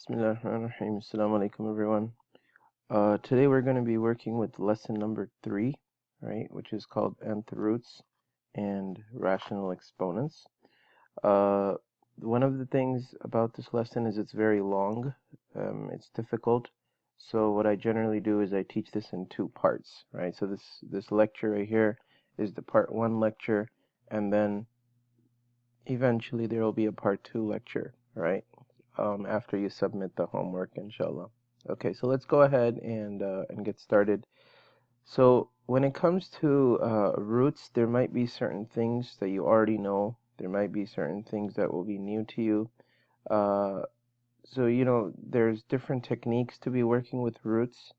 Bismillahirrahmanirrahim. Assalamu alaikum everyone. Today we're going to be working with lesson number 3, right, which is called nth roots and rational exponents. One of the things about this lesson is it's very long. It's difficult. So what I generally do is I teach this in 2 parts, right? So this lecture right here is the part 1 lecture, and then eventually there will be a part 2 lecture, right? After you submit the homework, inshallah. Okay, so let's go ahead and get started. So when it comes to roots, there might be certain things that you already know. There might be certain things that will be new to you. So there's different techniques to be working with roots.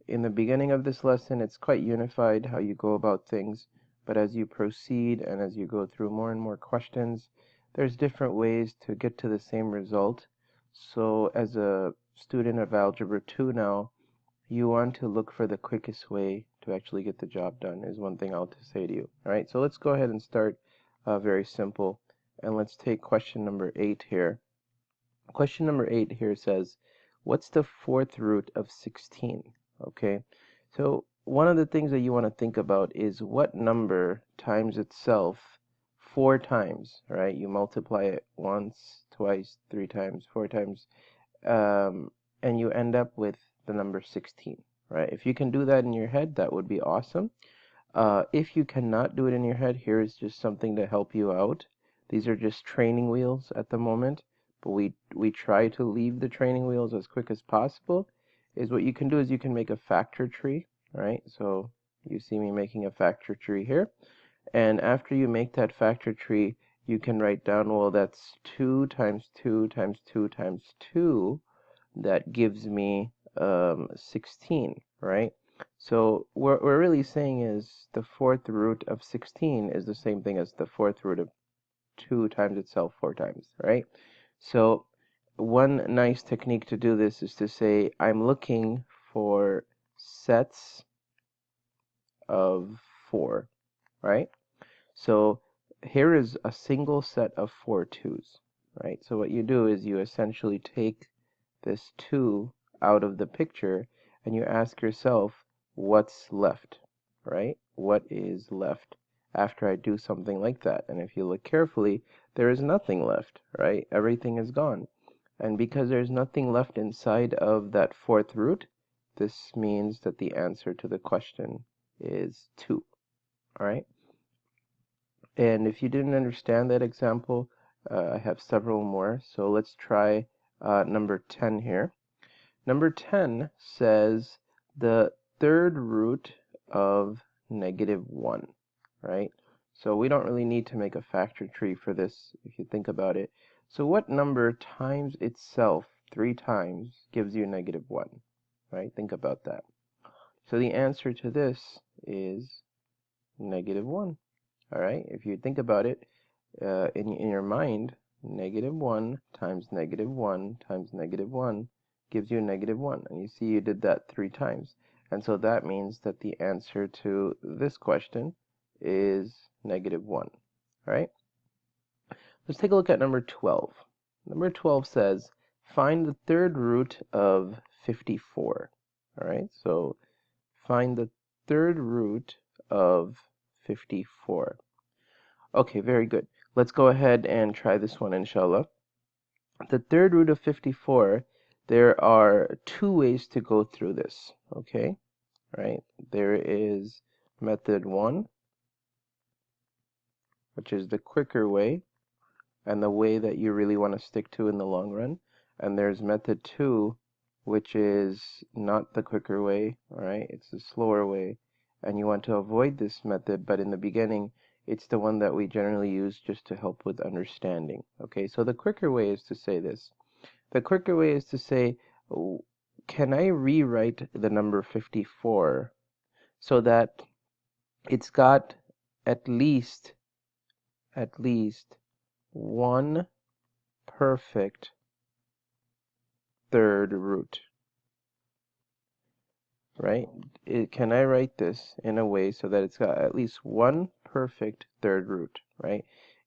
In the beginning of this lesson, it's quite unified how you go about things. But as you proceed and as you go through more and more questions, there's different ways to get to the same result. So as a student of Algebra 2 now, you want to look for the quickest way to actually get the job done is one thing I'll say to you. All right, so let's go ahead and start very simple. And let's take question number 8 here. Question number 8 here says, what's the 4th root of 16? Okay, so one of the things that you want to think about is what number times itself 4 times, right? You multiply it once, twice, 3 times, 4 times, and you end up with the number 16, right? If you can do that in your head, that would be awesome. If you cannot do it in your head, here is just something to help you out. These are just training wheels at the moment, but we try to leave the training wheels as quick as possible. Is what you can do is you can make a factor tree, right? So you see me making a factor tree here. And after you make that factor tree, you can write down, well, that's 2 times 2 times 2 times 2. That gives me 16, right? So what we're really saying is the 4th root of 16 is the same thing as the 4th root of 2 times itself 4 times, right? So one nice technique to do this is to say I'm looking for sets of 4, right? So here is a single set of 4 2's, right? So what you do is you essentially take this 2 out of the picture and you ask yourself what's left, right? What is left after I do something like that? And if you look carefully, there is nothing left, right? Everything is gone. And because there's nothing left inside of that 4th root, this means that the answer to the question is 2, all right? And if you didn't understand that example, I have several more. So let's try number 10 here. Number 10 says the 3rd root of -1, right? So we don't really need to make a factor tree for this if you think about it. So what number times itself 3 times gives you -1, right? Think about that. So the answer to this is -1. All right, if you think about it in your mind, -1 times -1 times -1 gives you -1. And you see you did that 3 times. And so that means that the answer to this question is -1. All right, let's take a look at number 12. Number 12 says, find the 3rd root of 54. All right, so find the 3rd root of 54. Okay, very good. Let's go ahead and try this one, inshallah. The 3rd root of 54, there are 2 ways to go through this, okay? Right? There is method 1, which is the quicker way, and the way that you really want to stick to in the long run. And there's method 2, which is not the quicker way, all right? It's the slower way, and you want to avoid this method, but in the beginning, it's the one that we generally use just to help with understanding. Okay, so the quicker way is to say this. The quicker way is to say, can I rewrite the number 54 so that it's got at least one perfect 3rd root, right? Can I write this in a way so that it's got at least one perfect 3rd root, right?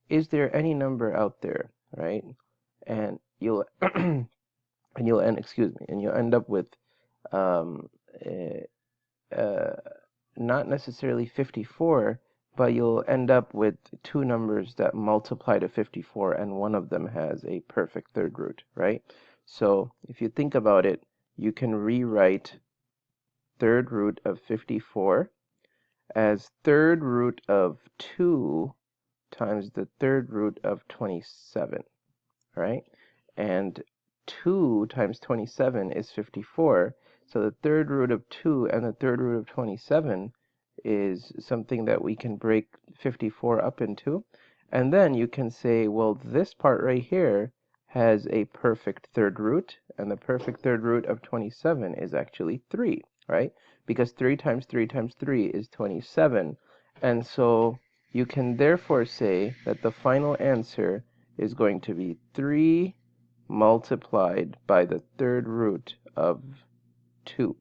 Is there any number out there, right? And you'll and you'll end up with um, not necessarily 54, but you'll end up with two numbers that multiply to 54, and one of them has a perfect third root, right? So if you think about it, you can rewrite third root of 54 as third root of 2 times the third root of 27, right? And 2 times 27 is 54. So the third root of 2 and the third root of 27 is something that we can break 54 up into. And then you can say, well, this part right here has a perfect third root, and the perfect third root of 27 is actually 3, right? Because 3 times 3 times 3 is 27. And so you can therefore say that the final answer is going to be 3 multiplied by the third root of 2.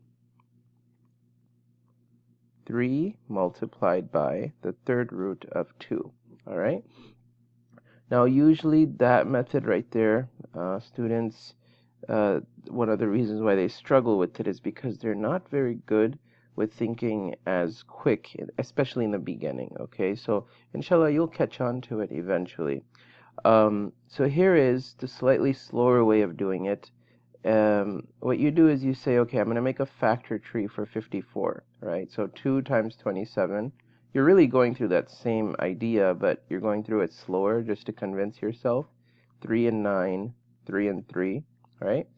3 multiplied by the third root of 2. All right? Now, usually that method right there, students, one of the reasons why they struggle with it is because they're not very good with thinking as quick, especially in the beginning, okay? So, inshallah, you'll catch on to it eventually. So here is the slightly slower way of doing it. What you do is you say, okay, I'm going to make a factor tree for 54, right? So 2 times 27. You're really going through that same idea, but you're going through it slower just to convince yourself. 3 and 9, 3 and 3, right?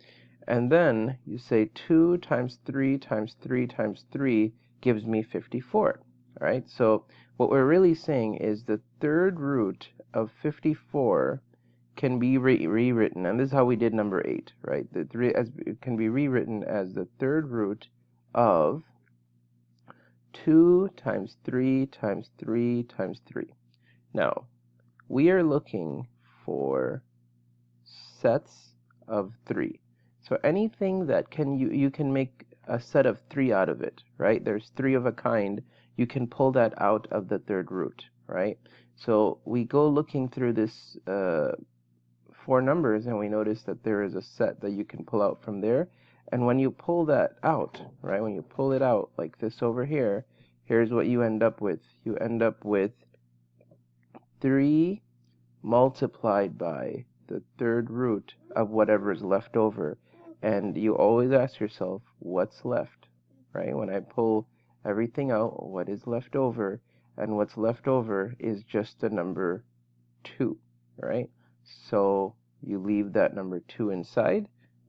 And then you say 2 times 3 times 3 times 3 gives me 54, all right? So what we're really saying is the third root of 54 can be rewritten, and this is how we did number 8, right? The 3 can be rewritten as the third root of 2 times 3 times 3 times 3. Now, we are looking for sets of 3. So anything that you can make a set of 3 out of it, right? There's 3 of a kind. You can pull that out of the third root, right? So we go looking through this 4 numbers, and we notice that there is a set that you can pull out from there. And when you pull that out, right, when you pull it out like this over here, here's what you end up with. You end up with 3 multiplied by the third root of whatever is left over. And you always ask yourself, what's left, right? When I pull everything out, what is left over? And what's left over is just the number 2, right? So you leave that number 2 inside,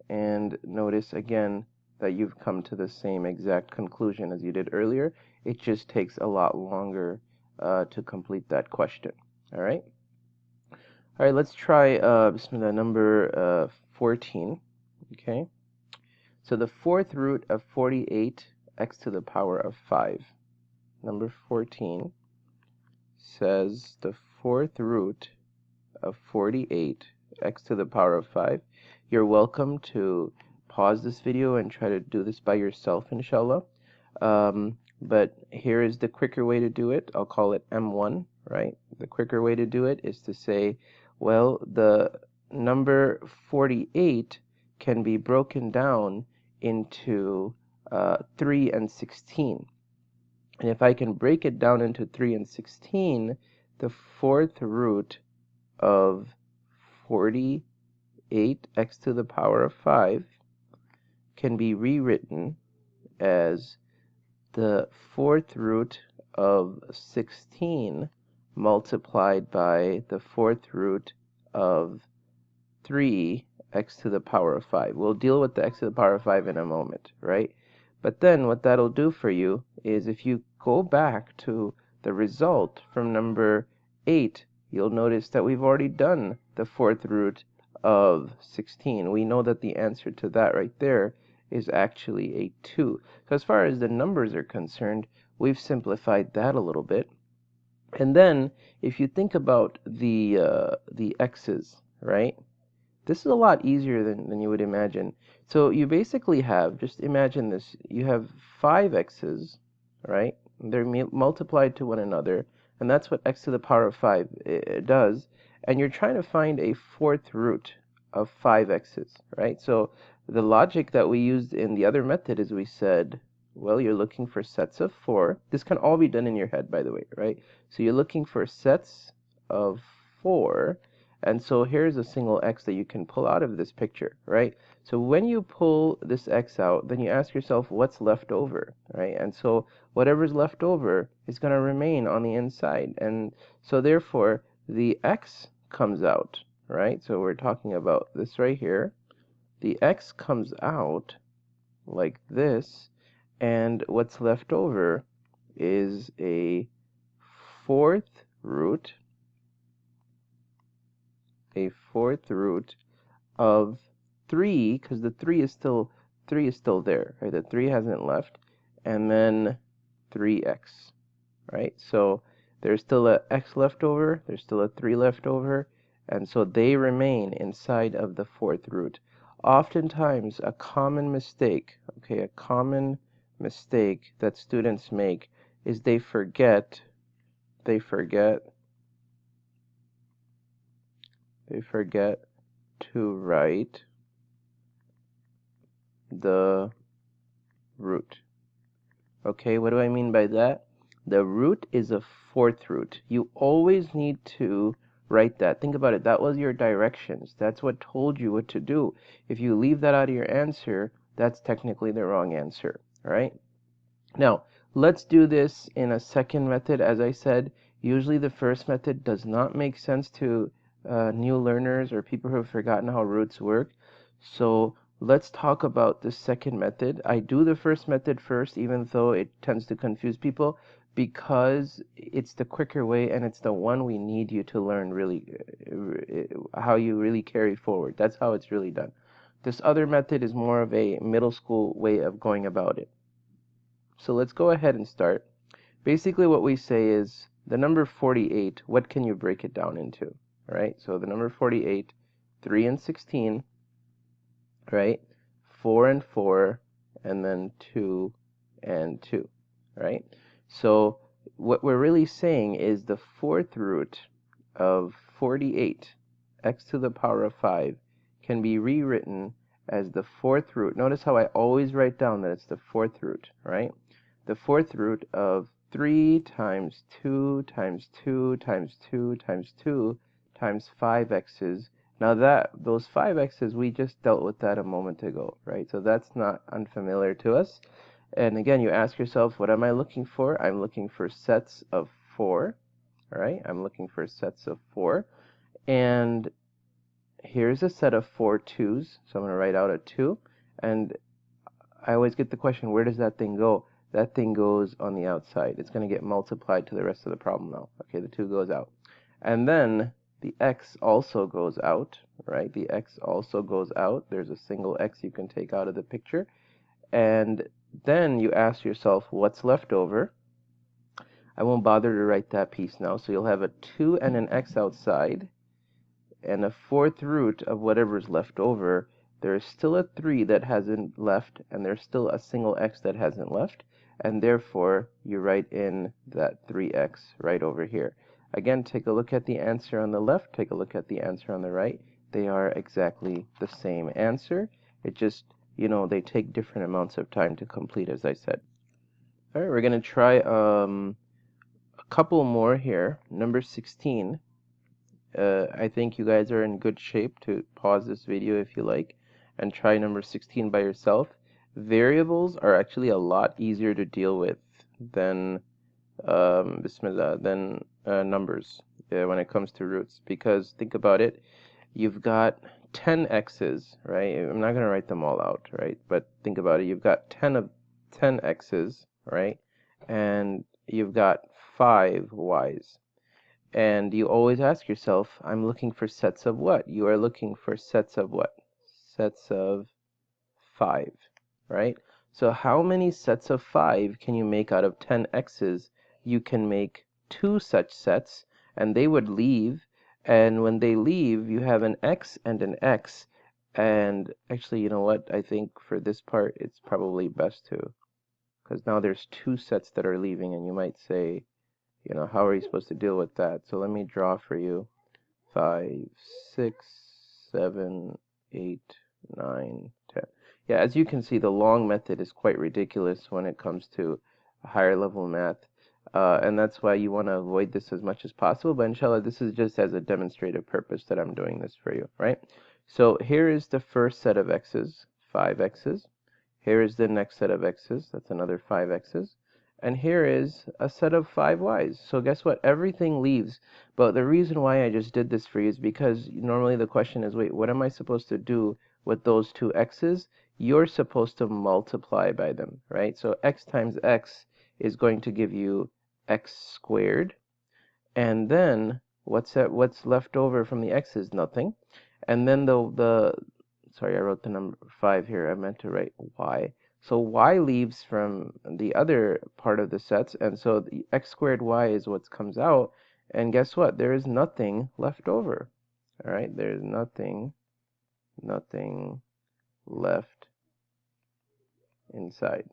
and notice again that you've come to the same exact conclusion as you did earlier. It just takes a lot longer to complete that question. All right? All right, let's try Bismillah, number 14. Okay? So the fourth root of 48, x to the power of 5. Number 14 says the fourth root of 48, x to the power of 5. You're welcome to pause this video and try to do this by yourself, inshallah. But here is the quicker way to do it. I'll call it M1, right? The quicker way to do it is to say, well, the number 48 can be broken down into 3 and 16. And if I can break it down into 3 and 16, the fourth root of 48, x to the power of 5, can be rewritten as the fourth root of 16 multiplied by the fourth root of 3, x to the power of 5. We'll deal with the x to the power of 5 in a moment, right? But then what that'll do for you is if you go back to the result from number 8, you'll notice that we've already done the fourth root of 16. We know that the answer to that right there is actually a 2. So as far as the numbers are concerned, we've simplified that a little bit. And then if you think about the x's, right? This is a lot easier than you would imagine. So you basically have, just imagine this, you have 5 x's, right? They're multiplied to one another, and that's what x to the power of 5 does. And you're trying to find a fourth root of 5 x's, right? So the logic that we used in the other method is we said, well, you're looking for sets of 4. This can all be done in your head, by the way, right? So you're looking for sets of 4, and so here's a single x that you can pull out of this picture, right? So when you pull this x out, then you ask yourself what's left over, right? And so whatever's left over is going to remain on the inside, and so therefore the x comes out, right? So we're talking about this right here. The x comes out like this, and what's left over is a fourth root of 3, because the 3 is still there, right? The 3 hasn't left, and then 3x, right? So there's still a x left over, there's still a 3 left over, and so they remain inside of the fourth root. Oftentimes, a common mistake that students make is they forget to write the root. Okay, what do I mean by that? The root is a fourth root. You always need to write that. Think about it. That was your directions. That's what told you what to do. If you leave that out of your answer, that's technically the wrong answer. All right? Now, let's do this in a second method. As I said, usually the first method does not make sense to new learners or people who have forgotten how roots work. So let's talk about the second method. I do the first method first, even though it tends to confuse people, because it's the quicker way and it's the one we need you to learn really how you really carry forward. That's how it's really done. This other method is more of a middle school way of going about it. So let's go ahead and start. Basically what we say is the number 48, what can you break it down into? Right? So the number 48, 3 and 16, right? 4 and 4, and then 2 and 2, right? So what we're really saying is the fourth root of 48, x to the power of 5, can be rewritten as the fourth root. Notice how I always write down that it's the fourth root, right? The fourth root of 3 times 2 times 2 times 2 times 2 times 5x's. Now those 5x's, we just dealt with that a moment ago, right? So that's not unfamiliar to us. And again, you ask yourself, what am I looking for? I'm looking for sets of 4, all right? I'm looking for sets of 4. And here's a set of 4 2's. So I'm going to write out a 2. And I always get the question, where does that thing go? That thing goes on the outside. It's going to get multiplied to the rest of the problem now. Okay, the 2 goes out. And then the x also goes out, right? The x also goes out. There's a single x you can take out of the picture. And then you ask yourself, what's left over? I won't bother to write that piece now. So you'll have a 2 and an x outside, and a fourth root of whatever's left over. There is still a 3 that hasn't left, and there's still a single x that hasn't left, and therefore you write in that 3x right over here. Again, take a look at the answer on the left, take a look at the answer on the right. They are exactly the same answer. It just, they take different amounts of time to complete, as I said. All right, we're going to try a couple more here. Number 16. I think you guys are in good shape to pause this video if you like and try number 16 by yourself. Variables are actually a lot easier to deal with than numbers when it comes to roots, because think about it, you've got 10 x's, right? I'm not going to write them all out, right? But think about it, you've got 10 x's, right? And you've got 5 y's. And you always ask yourself, I'm looking for sets of what? You are looking for sets of what? Sets of 5, right? So how many sets of 5 can you make out of 10 x's? You can make 2 such sets, and they would leave. And when they leave, you have an x and an x. And actually, you know what? I think for this part, it's probably best to, because now there's 2 sets that are leaving, and you might say, how are you supposed to deal with that? So let me draw for you 5, 6, 7, 8, 9, 10. Yeah, as you can see, the long method is quite ridiculous when it comes to higher level math. And that's why you want to avoid this as much as possible. But inshallah, this is just as a demonstrative purpose that I'm doing this for you, right? So here is the first set of x's, 5x's. Here is the next set of x's, that's another 5x's. And here is a set of 5y's. So guess what? Everything leaves. But the reason why I just did this for you is because normally the question is, wait, what am I supposed to do with those two x's? You're supposed to multiply by them, right? So x times x is going to give you x squared. And then what's left over from the x is nothing. And then sorry, I wrote the number 5 here. I meant to write y. So y leaves from the other part of the sets, and so the x squared y is what comes out. And guess what? There is nothing left over. All right, there's nothing left inside.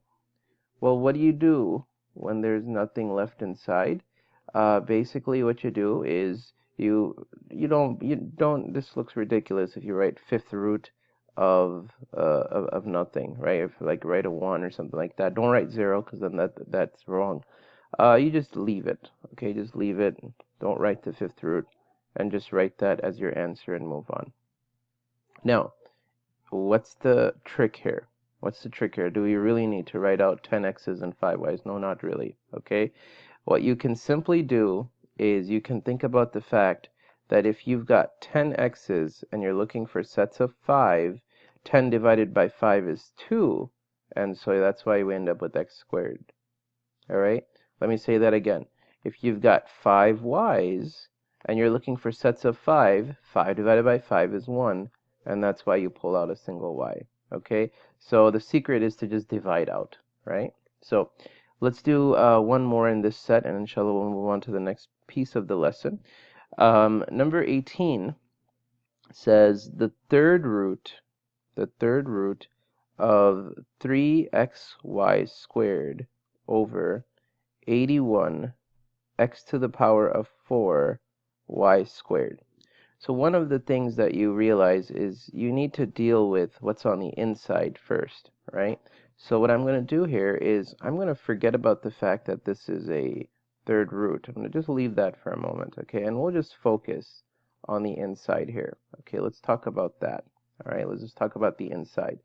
Well, what do you do when there's nothing left inside? Basically, what you do is you don't. This looks ridiculous if you write fifth root of nothing, right? If like write a 1 or something like that. Don't write 0 because then that's wrong. You just leave it. Okay, just leave it. Don't write the fifth root, and just write that as your answer and move on. Now, what's the trick here? What's the trick here? Do we really need to write out 10 x's and 5 y's? No, not really. Okay. What you can simply do is you can think about the fact that if you've got 10 x's and you're looking for sets of 5, 10 divided by 5 is 2, and so that's why we end up with x squared. All right? Let me say that again. If you've got 5 y's and you're looking for sets of 5, 5 divided by 5 is 1, and that's why you pull out a single y. Okay? So the secret is to just divide out, right? So let's do one more in this set, and inshallah we'll move on to the next piece of the lesson. Number 18 says the third root of 3xy squared over 81 x to the power of 4 y squared. So one of the things that you realize is you need to deal with what's on the inside first, right? So what I'm going to do here is I'm going to forget about the fact that this is a third root. I'm going to just leave that for a moment, okay? And we'll just focus on the inside here. Okay, let's talk about that. All right, let's just talk about the inside.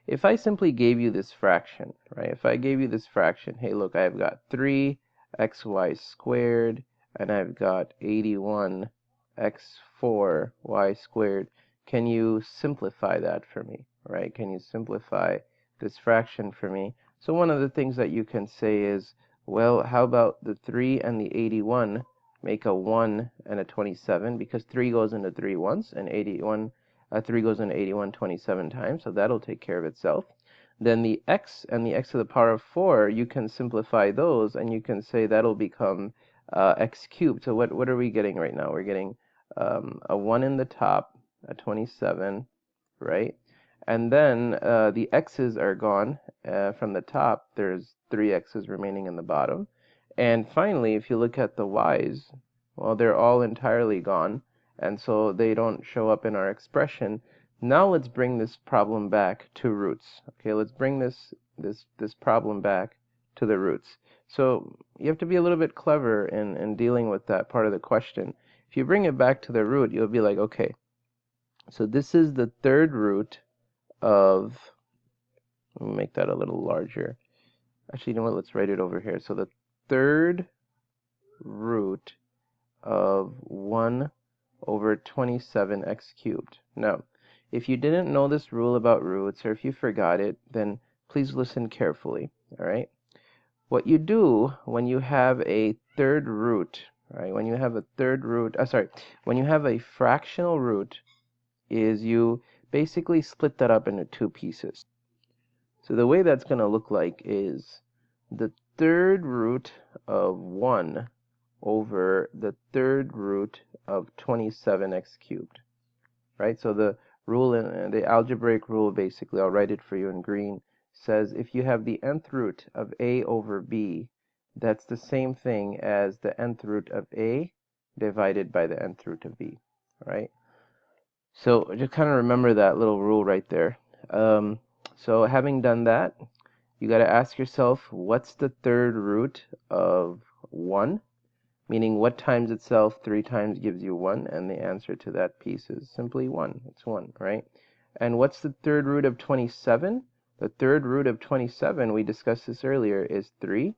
If I simply gave you this fraction, right? If I gave you this fraction, hey, look, I've got 3xy squared, and I've got 81 x4 y squared. Can you simplify that for me, right? Can you simplify this fraction for me? So one of the things that you can say is, well, how about the 3 and the 81 make a 1 and a 27, because 3 goes into 3 once, and 3 goes into 81 27 times, so that'll take care of itself. Then the x and the x to the power of 4, you can simplify those, and you can say that'll become x cubed. So what are we getting right now? We're getting a 1 in the top, a 27, right? And then the x's are gone from the top. There's 3 x's remaining in the bottom. And finally, if you look at the y's, well, they're all entirely gone, and so they don't show up in our expression. Now let's bring this problem back to roots. Okay, let's bring this problem back to the roots. So you have to be a little bit clever in dealing with that part of the question. If you bring it back to the root, you'll be like, okay, so this is the third root of, let me make that a little larger. Actually, you know what, let's write it over here. So the third root of 1 over 27x cubed. Now, if you didn't know this rule about roots, or if you forgot it, then please listen carefully, all right? What you do when you have a third root, right? When you have a third root, when you have a fractional root, is you basically split that up into two pieces. So the way that's going to look like is the third root of 1 over the third root of 27x cubed, right? So the rule, the algebraic rule, basically, I'll write it for you in green, says if you have the nth root of a over b, that's the same thing as the nth root of a divided by the nth root of b, right? So just kind of remember that little rule right there. So having done that, you got to ask yourself, what's the third root of 1? Meaning what times itself 3 times gives you 1, and the answer to that piece is simply 1. It's 1, right? And what's the third root of 27? The third root of 27, we discussed this earlier, is 3.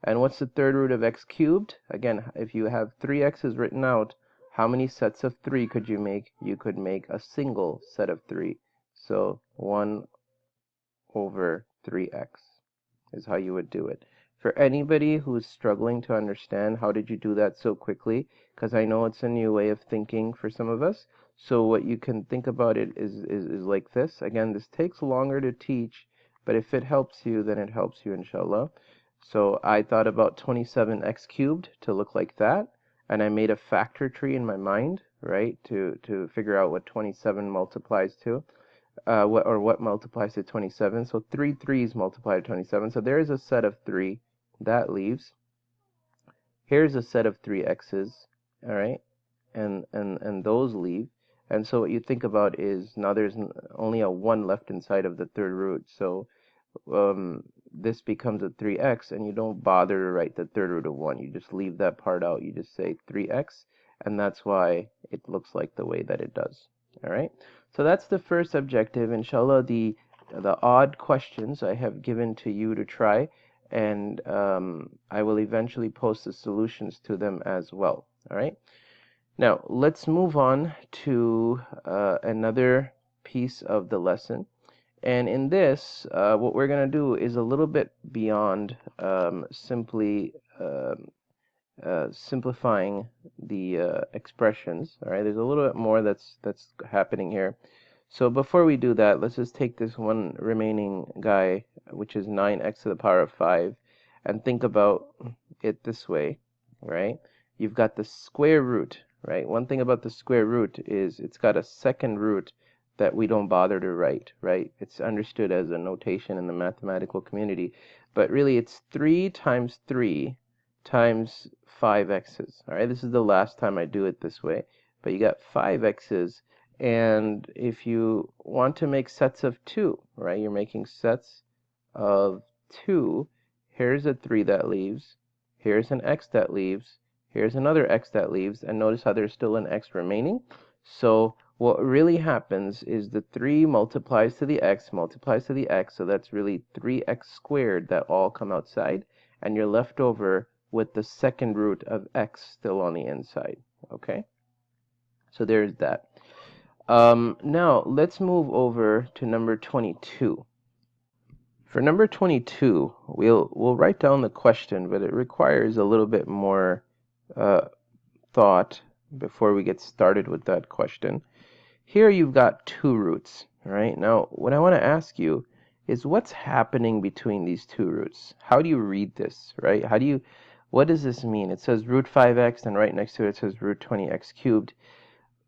And what's the third root of x cubed? Again, if you have 3 x's written out, how many sets of 3 could you make? You could make a single set of 3. So 1 over 3x is how you would do it. For anybody who's struggling to understand how did you do that so quickly, because I know it's a new way of thinking for some of us, so what you can think about it is like this. Again, this takes longer to teach, but if it helps you, then it helps you, inshallah. So I thought about 27x cubed to look like that, and I made a factor tree in my mind, right, to figure out what 27 multiplies to. What multiplies to 27. So 3 3's multiply to 27. So there is a set of 3 that leaves. Here's a set of 3 x's, all right, and those leave. And so what you think about is now there's only a 1 left inside of the third root. So this becomes a 3x, and you don't bother to write the third root of 1. You just leave that part out. You just say 3x, and that's why it looks like the way that it does. All right. So that's the first objective. Inshallah, the odd questions I have given to you to try, and I will eventually post the solutions to them as well. All right. Now let's move on to another piece of the lesson. And in this, what we're going to do is a little bit beyond simply simplifying the expressions. All right, there's a little bit more that's happening here. So before we do that, let's just take this one remaining guy, which is 9x to the power of 5, and think about it this way, right? You've got the square root, right? One thing about the square root is it's got a second root that we don't bother to write, right? It's understood as a notation in the mathematical community, but really it's 3 times 3 times 5x's. All right, this is the last time I do it this way, but you got 5x's, and if you want to make sets of 2, right, you're making sets of 2. Here's a 3 that leaves, here's an x that leaves, here's another x that leaves, and notice how there's still an x remaining. So what really happens is the 3 multiplies to the x, multiplies to the x, so that's really 3x squared that all come outside, and you're left over with the second root of x still on the inside. Okay, so there's that. Now let's move over to number 22. For number 22, we'll write down the question, but it requires a little bit more thought before we get started with that question. Here you've got 2 roots, right? Now what I want to ask you is what's happening between these 2 roots? How do you read this, right? What does this mean? It says root 5x, and right next to it says root 20x cubed.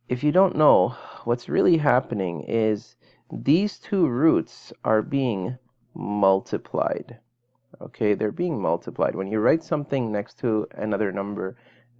If you don't know, what's really happening is these 2 roots are being multiplied. Okay, they're being multiplied. When you write something next to another number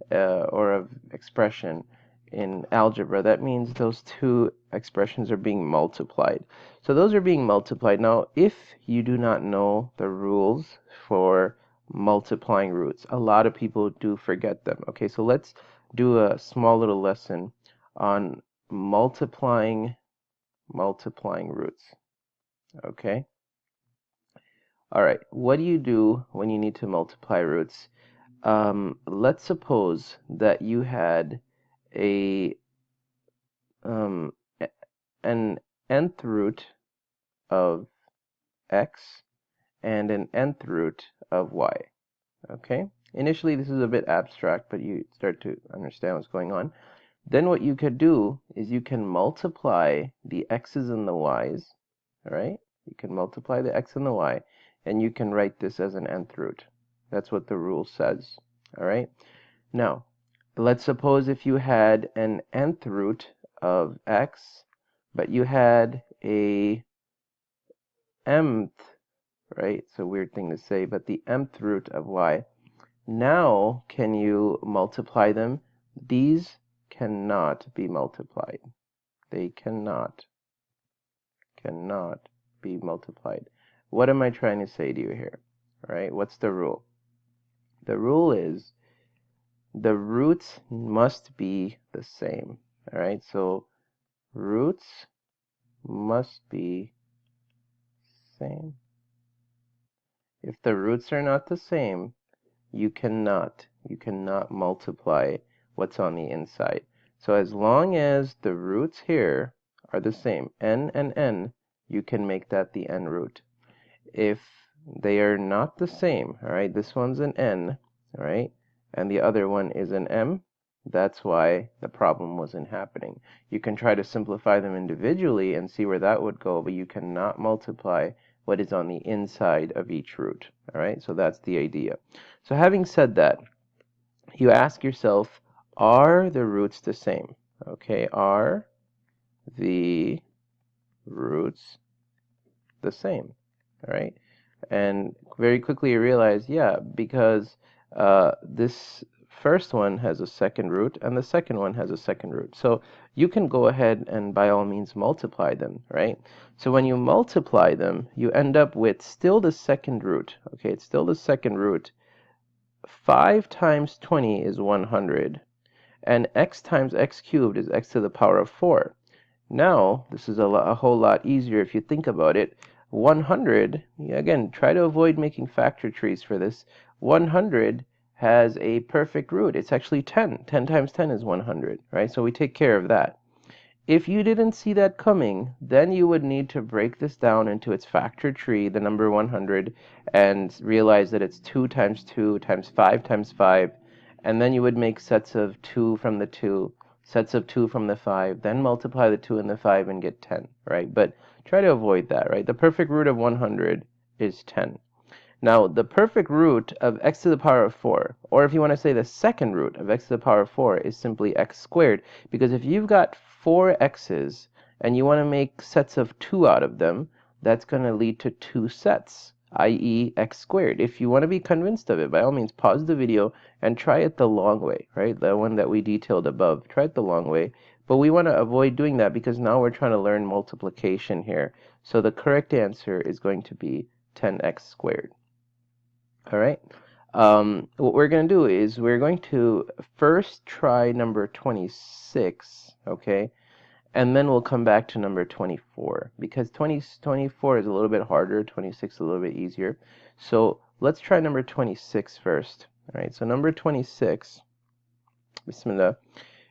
or of expression in algebra, that means those 2 expressions are being multiplied. So those are being multiplied. Now, if you do not know the rules for multiplying roots, a lot of people do forget them. Okay, so let's do a small little lesson on multiplying roots. Okay. All right. What do you do when you need to multiply roots? Let's suppose that you had an nth root of x and an nth root of y. Okay. Initially, this is a bit abstract, but you start to understand what's going on. Then what you could do is you can multiply the x's and the y's, all right? You can multiply the x and the y, and you can write this as an nth root. That's what the rule says, all right? Now, let's suppose if you had an nth root of x, but you had a mth, right? It's a weird thing to say, but the mth root of y. Now, can you multiply them? These cannot be multiplied. They cannot be multiplied. What am I trying to say to you here? All right, what's the rule? The rule is the roots must be the same. All right, so roots must be same. If the roots are not the same, you cannot multiply what's on the inside. So as long as the roots here are the same, n and n, you can make that the n root. If they are not the same, all right, this one's an n, all right, and the other one is an m, that's why the problem wasn't happening. You can try to simplify them individually and see where that would go, but you cannot multiply what is on the inside of each root. All right, so that's the idea. So having said that, you ask yourself, are the roots the same? Okay, are the roots the same? All right, and very quickly you realize, yeah, because this first one has a second root and the second one has a second root. So you can go ahead and by all means multiply them, right? So when you multiply them, you end up with still the second root. Okay, it's still the second root. 5 times 20 is 100, and x times x cubed is x to the power of 4. Now, this is a whole lot easier if you think about it. 100, again, try to avoid making factor trees for this. 100 has a perfect root. It's actually 10. 10 times 10 is 100, right? So we take care of that. If you didn't see that coming, then you would need to break this down into its factor tree, the number 100, and realize that it's 2 times 2 times 5 times 5, and then you would make sets of 2 from the 2, sets of 2 from the 5, then multiply the 2 and the 5 and get 10, right? But try to avoid that, right? The perfect root of 100 is 10. Now, the perfect root of x to the power of 4, or if you want to say the second root of x to the power of 4, is simply x squared, because if you've got 4 x's and you want to make sets of 2 out of them, that's going to lead to 2 sets, i.e. x squared. If you want to be convinced of it, by all means, pause the video and try it the long way, right? The one that we detailed above. Try it the long way. But we want to avoid doing that because now we're trying to learn multiplication here. So the correct answer is going to be 10x squared. All right. What we're going to do is we're going to first try number 26, okay? And then we'll come back to number 24 because 24 is a little bit harder, 26 is a little bit easier. So let's try number 26 first. All right, so number 26, bismillah,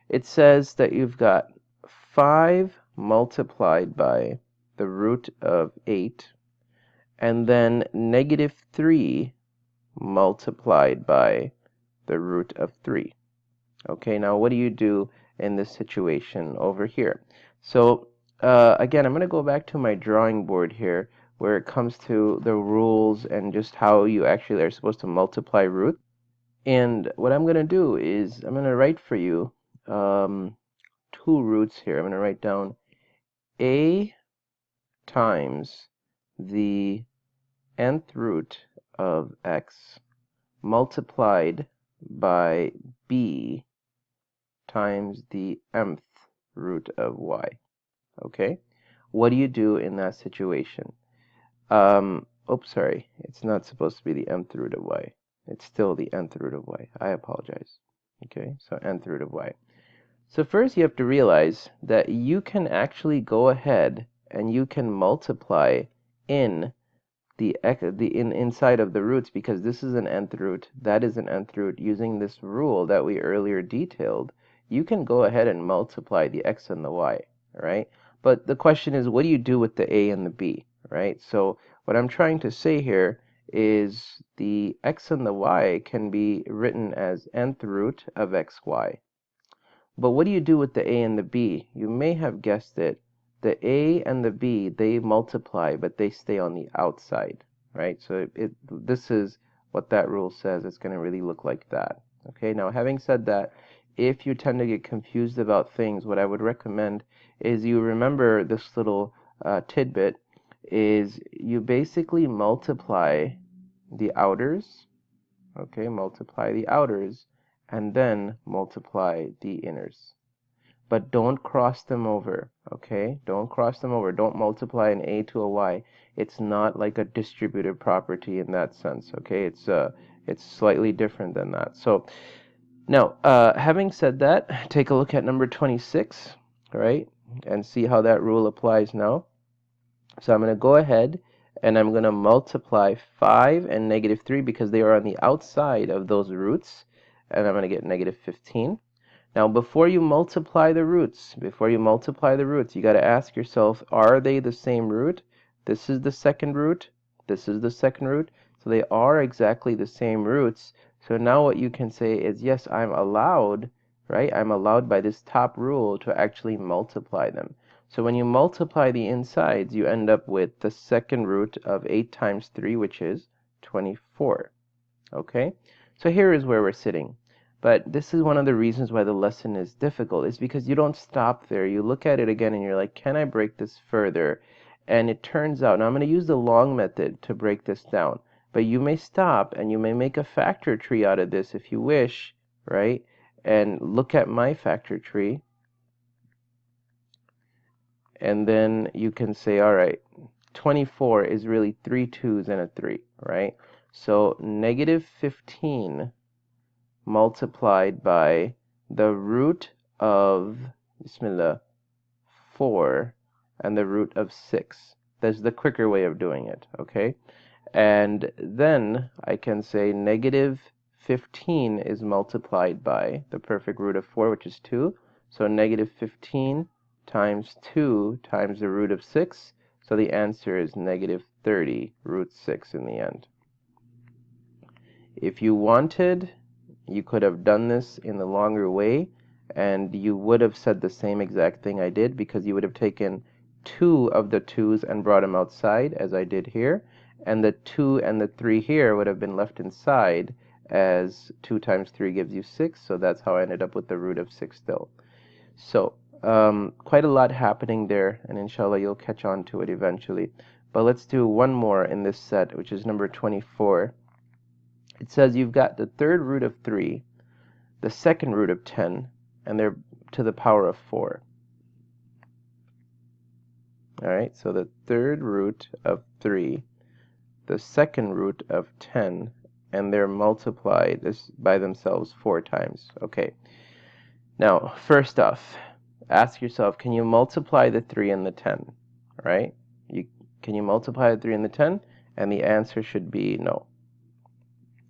it says that you've got 5 multiplied by the root of 8 and then negative 3 multiplied by the root of 3. Okay, now what do you do in this situation over here? So again, I'm going to go back to my drawing board here where it comes to the rules and just how you actually are supposed to multiply roots. And what I'm going to do is I'm going to write for you 2 roots here. I'm going to write down a times the nth root of x multiplied by b times the mth root of y. Okay? What do you do in that situation? Oops, sorry. It's not supposed to be the mth root of y. It's still the nth root of y. I apologize. Okay, so nth root of y. So first you have to realize that you can actually go ahead and you can multiply in inside of the roots because this is an nth root, that is an nth root. Using this rule that we earlier detailed, you can go ahead and multiply the x and the y, right? But the question is, what do you do with the a and the b, right? So what I'm trying to say here is the x and the y can be written as nth root of xy. But what do you do with the a and the b? You may have guessed it. The a and the b, they multiply, but they stay on the outside, right? So this is what that rule says. It's going to really look like that. Okay, now having said that, if you tend to get confused about things, what I would recommend is you remember this little tidbit is you basically multiply the outers, okay, multiply the outers, and then multiply the inners. but don't cross them over, okay? Don't cross them over. Don't multiply an a to a y. It's not like a distributive property in that sense, okay? It's slightly different than that. So now, having said that, take a look at number 26, right? And see how that rule applies now. So I'm going to go ahead and I'm going to multiply 5 and negative 3 because they are on the outside of those roots, and I'm going to get negative 15. Now, before you multiply the roots, you got to ask yourself, are they the same root? This is the second root. This is the second root. So they are exactly the same roots. So now what you can say is, yes, I'm allowed, right? I'm allowed by this top rule to actually multiply them. So when you multiply the insides, you end up with the second root of 8 times 3, which is 24. Okay? So here is where we're sitting. But this is one of the reasons why the lesson is difficult, is because you don't stop there. You look at it again and you're like, can I break this further? And it turns out, now I'm going to use the long method to break this down. But you may stop and you may make a factor tree out of this if you wish, right? And look at my factor tree. And then you can say, all right, 24 is really 3 2's and a 3, right? So negative 15 multiplied by the root of, bismillah, 4 and the root of 6. That's the quicker way of doing it, okay? And then I can say negative 15 is multiplied by the perfect root of 4, which is 2. So negative 15 times 2 times the root of 6. So the answer is negative 30 root 6 in the end. If you wanted, you could have done this in the longer way, and you would have said the same exact thing I did, because you would have taken 2 of the 2's and brought them outside, as I did here, and the 2 and the 3 here would have been left inside, as 2 times 3 gives you 6, so that's how I ended up with the root of 6 still. So, quite a lot happening there, and inshallah you'll catch on to it eventually. But let's do one more in this set, which is number 24. It says you've got the third root of 3, the second root of 10, and they're to the power of 4. All right, so the third root of 3, the second root of 10, and they're multiplied by themselves 4 times. Okay. Now, first off, ask yourself, can you multiply the 3 and the 10? Right? Can you multiply the 3 and the 10? And the answer should be no.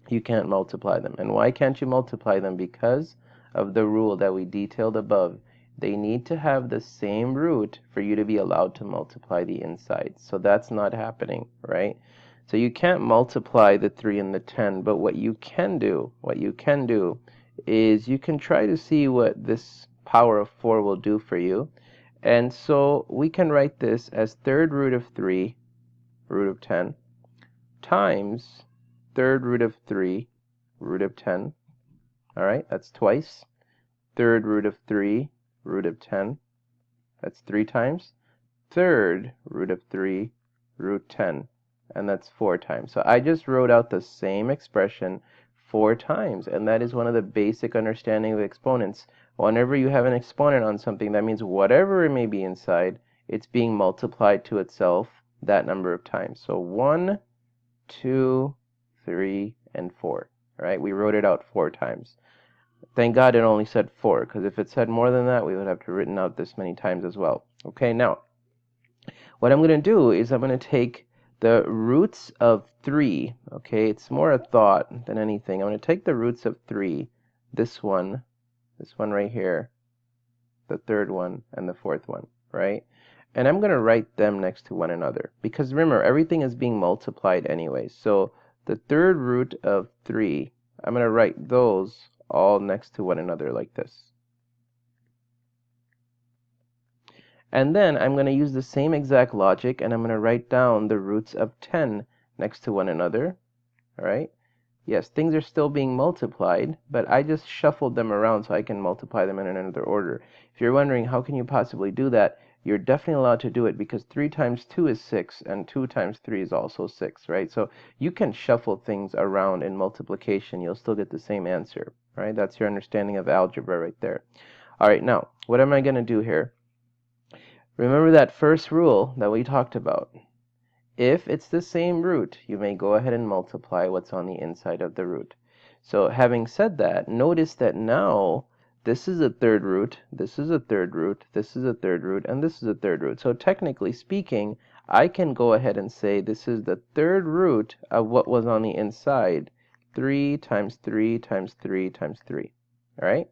You can't multiply them. And why can't you multiply them? Because of the rule that we detailed above. They need to have the same root for you to be allowed to multiply the insides. So that's not happening, right? So you can't multiply the 3 and the 10, but what you can do is you can try to see what this power of 4 will do for you. And so we can write this as third root of 3, root of 10, times third root of 3, root of 10. All right, that's twice. Third root of 3, root of 10. That's 3 times. Third root of 3, root 10. And that's 4 times. So I just wrote out the same expression 4 times. And that is one of the basic understanding of exponents. Whenever you have an exponent on something, that means whatever it may be inside, it's being multiplied to itself that number of times. So 1, 2, 3, and 4. All right, we wrote it out 4 times. Thank God it only said 4, because if it said more than that, we would have to written out this many times as well. Okay, now, what I'm going to do is I'm going to take the roots of 3. Okay, it's more a thought than anything. I'm going to take the roots of 3, this one right here, the third one, and the fourth one, right? And I'm going to write them next to one another, because remember, everything is being multiplied anyway. So the third root of 3, I'm going to write those all next to one another like this. And then I'm going to use the same exact logic, and I'm going to write down the roots of 10 next to one another. All right? Yes, things are still being multiplied, but I just shuffled them around so I can multiply them in another order. If you're wondering how can you possibly do that, you're definitely allowed to do it, because 3 times 2 is 6, and 2 times 3 is also 6, right? So you can shuffle things around in multiplication. You'll still get the same answer, right? That's your understanding of algebra right there. All right, now, what am I going to do here? Remember that first rule that we talked about. If it's the same root, you may go ahead and multiply what's on the inside of the root. So having said that, notice that now this is a third root, this is a third root, this is a third root, and this is a third root. So technically speaking, I can go ahead and say this is the third root of what was on the inside. 3 times 3 times 3 times 3. All right?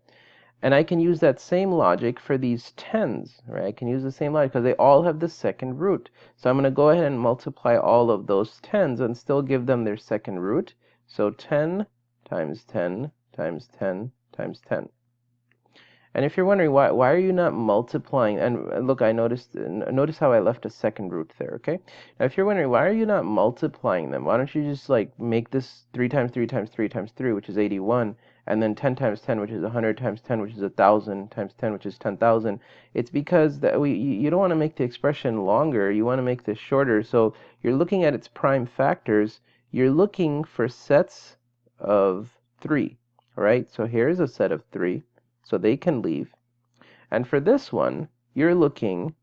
And I can use that same logic for these tens, right? I can use the same logic because they all have the second root. So I'm going to go ahead and multiply all of those tens and still give them their second root. So 10 times 10 times 10 times 10. And if you're wondering why are you not multiplying, and look, notice how I left a second root there, okay? Now if you're wondering why are you not multiplying them, why don't you just like make this 3 times 3 times 3 times 3, which is 81, and then 10 times 10, which is 100, times 10, which is 1,000, times 10, which is 10,000. It's because that you don't want to make the expression longer, you want to make this shorter. So you're looking at its prime factors, you're looking for sets of 3, right? So here's a set of 3. So they can leave. And for this one, you're looking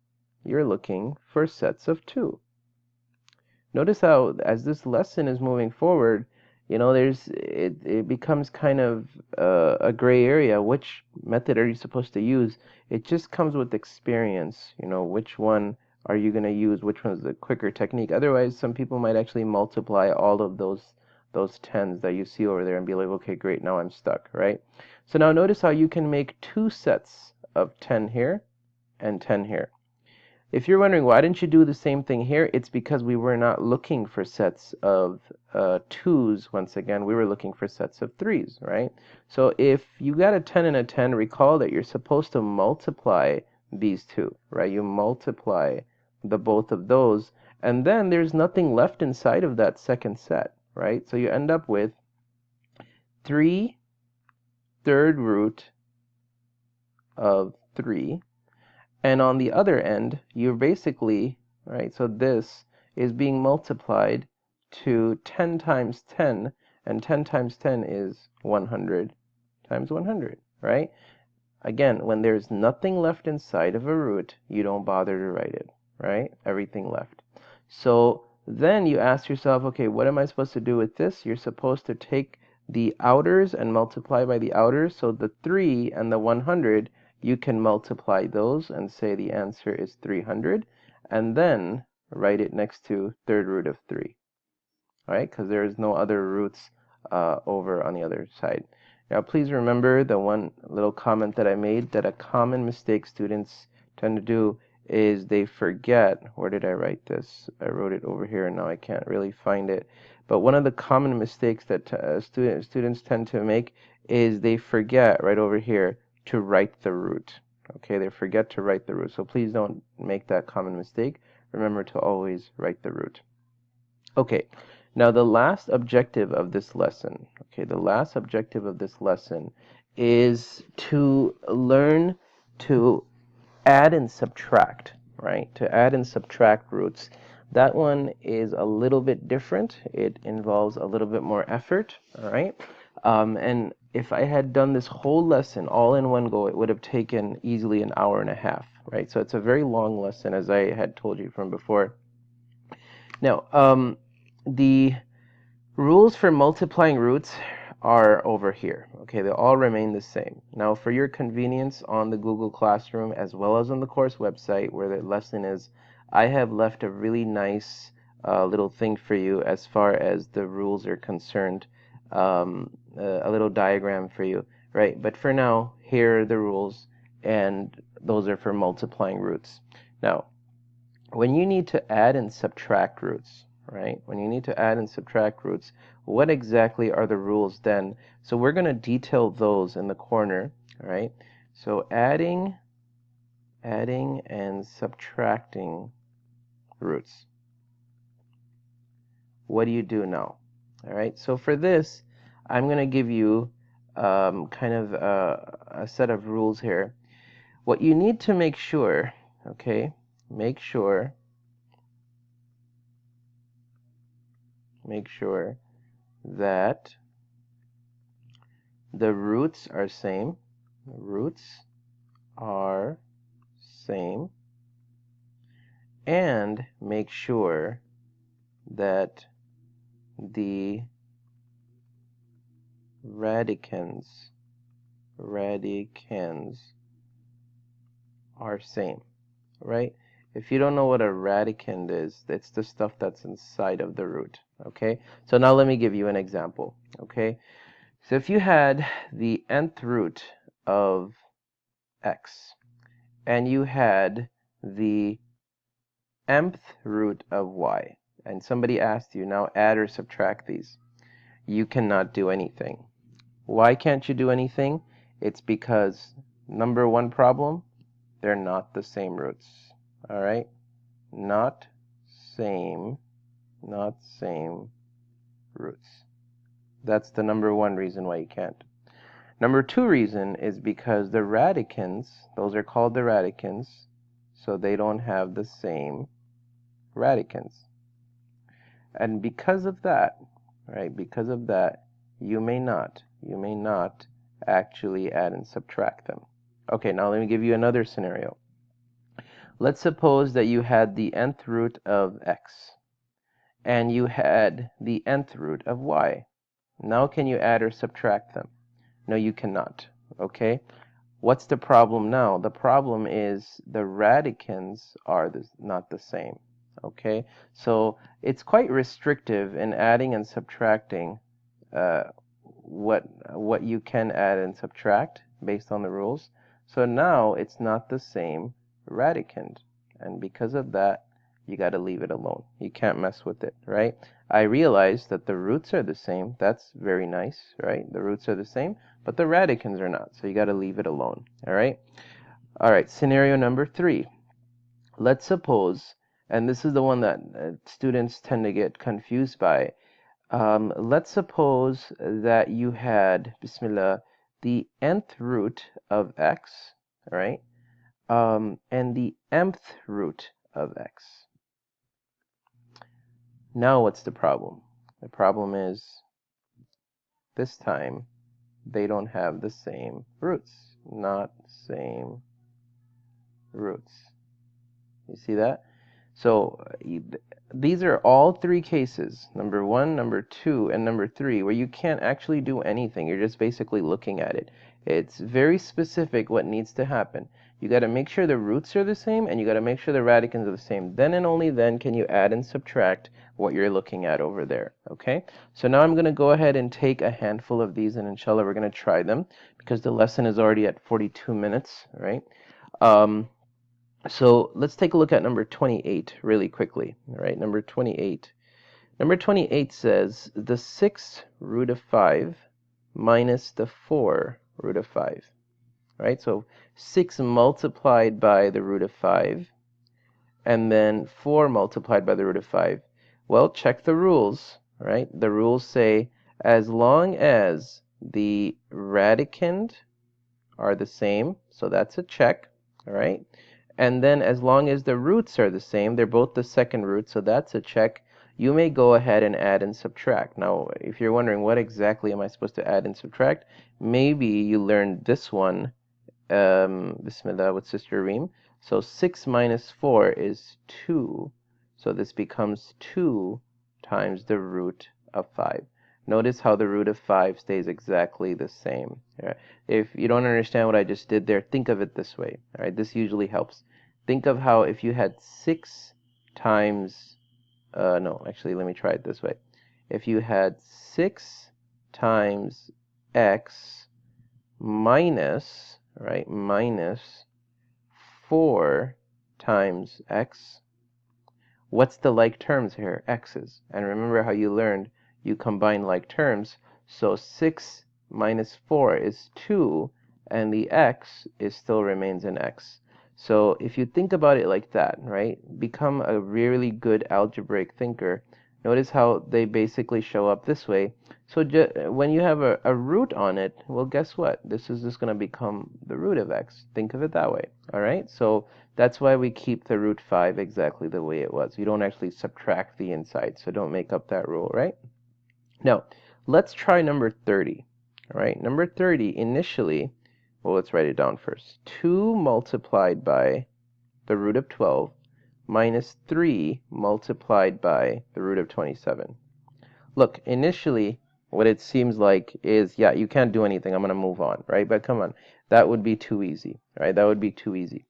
for sets of 2. Notice how as this lesson is moving forward, you know, it becomes kind of a gray area. Which method are you supposed to use? It just comes with experience. You know, which one are you going to use? Which one is the quicker technique? Otherwise, some people might actually multiply all of those tens that you see over there and be like, okay, great, now I'm stuck, right? So now notice how you can make 2 sets of 10 here and 10 here. If you're wondering why didn't you do the same thing here, it's because we were not looking for sets of 2s. Once again, we were looking for sets of 3s, right? So if you got a 10 and a 10, recall that you're supposed to multiply these two, right? You multiply the both of those, and then there's nothing left inside of that second set, right? So you end up with 3 third root of 3. And on the other end, you're basically, right, so this is being multiplied to 10 times 10, and 10 times 10 is 100 times 100, right? Again, when there's nothing left inside of a root, you don't bother to write it, right? Everything left. So then you ask yourself, okay, what am I supposed to do with this? You're supposed to take the outers and multiply by the outers. So the 3 and the 100, you can multiply those and say the answer is 300, and then write it next to third root of 3, right? Because there is no other roots over on the other side. Now please remember the one little comment that I made, that a common mistake students tend to do is they forget, where did I write this? I wrote it over here and now I can't really find it. But one of the common mistakes that students tend to make is they forget right over here to write the root. Okay, they forget to write the root. So please don't make that common mistake. Remember to always write the root. Okay, now the last objective of this lesson, is to learn to add and subtract, right? To add and subtract roots. That one is a little bit different. It involves a little bit more effort, all right? And if I had done this whole lesson all in one go, it would have taken easily an hour and a half, right? So it's a very long lesson, as I had told you from before. Now, the rules for multiplying roots are over here. Okay, they all remain the same. Now, for your convenience on the Google Classroom as well as on the course website where the lesson is, I have left a really nice little thing for you as far as the rules are concerned, a little diagram for you, right? But for now, here are the rules, and those are for multiplying roots. Now, when you need to add and subtract roots, right? When you need to add and subtract roots, what exactly are the rules then? So we're going to detail those in the corner, all right? So adding and subtracting roots. What do you do now? All right, so for this, I'm going to give you kind of a set of rules here. What you need to make sure, okay, make sure that the roots are same. The roots are same, and make sure that the radicands are same, right? If you don't know what a radicand is, it's the stuff that's inside of the root, okay? So now let me give you an example, okay? So if you had the nth root of x, and you had the mth root of y, and somebody asked you, now add or subtract these, you cannot do anything. Why can't you do anything? It's because, number one problem, they're not the same roots. All right? Not same roots. That's the number one reason why you can't. Number two reason is because the radicands, those are called the radicands, so they don't have the same radicands. And because of that, right, because of that, you may not actually add and subtract them. Okay, now let me give you another scenario. Let's suppose that you had the nth root of x, and you had the nth root of y. Now can you add or subtract them? No, you cannot. Okay? What's the problem now? The problem is the radicands are not the same. Okay? So it's quite restrictive in adding and subtracting what you can add and subtract based on the rules. So now it's not the same radicand, and because of that, you got to leave it alone. You can't mess with it, right? I realize that the roots are the same. That's very nice, right? The roots are the same, but the radicands are not, so you got to leave it alone, all right? All right, scenario number 3. Let's suppose, and this is the one that students tend to get confused by, let's suppose that you had, bismillah, the nth root of x, all right, and the mth root of x. Now what's the problem? The problem is this time they don't have the same roots, not same roots. You see that? So these are all three cases, number 1, number 2, and number 3, where you can't actually do anything. You're just basically looking at it. It's very specific what needs to happen. You got to make sure the roots are the same, and you got to make sure the radicands are the same. Then and only then can you add and subtract what you're looking at over there. Okay? So now I'm going to go ahead and take a handful of these, and inshallah we're going to try them, because the lesson is already at 42 minutes, right? So let's take a look at number 28 really quickly. All right, number 28. Number 28 says the 6th root of 5 minus the 4 root of 5. All right, so 6 multiplied by the root of 5, and then 4 multiplied by the root of 5. Well, check the rules. All right, the rules say as long as the radicand are the same, so that's a check. All right. And then as long as the roots are the same, they're both the second root, so that's a check. You may go ahead and add and subtract. Now, if you're wondering what exactly am I supposed to add and subtract, maybe you learned this one, bismillah, with Sister Reem. So 6 minus 4 is 2. So this becomes 2 times the root of 5. Notice how the root of 5 stays exactly the same. Right? If you don't understand what I just did there, think of it this way. All right, this usually helps. Think of how if you had 6 times, no, actually, let me try it this way. If you had 6 times x minus, right, minus 4 times x, what's the like terms here? X's. And remember how you learned you combine like terms. So 6 minus 4 is 2, and the x still remains an x. So if you think about it like that, right, become a really good algebraic thinker. Notice how they basically show up this way. So when you have a root on it, well, guess what? This is just going to become the root of x. Think of it that way. All right? So that's why we keep the root 5 exactly the way it was. You don't actually subtract the inside, so don't make up that rule, right? Now, let's try number 30. All right, number 30, initially, well, let's write it down first. 2 multiplied by the root of 12 minus 3 multiplied by the root of 27. Look, initially, what it seems like is, yeah, you can't do anything. I'm going to move on, right? But come on, that would be too easy, right? That would be too easy.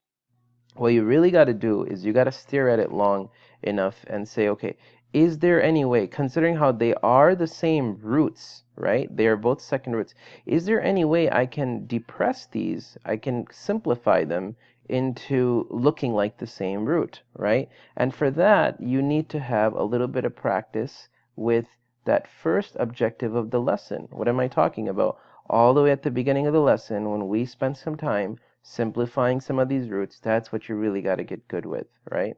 What you really got to do is you got to stare at it long enough and say, okay, is there any way, considering how they are the same roots, right? They are both second roots. Is there any way I can depress these? I can simplify them into looking like the same root, right? And for that, you need to have a little bit of practice with that first objective of the lesson. What am I talking about? All the way at the beginning of the lesson, when we spent some time simplifying some of these roots, that's what you really got to get good with, right?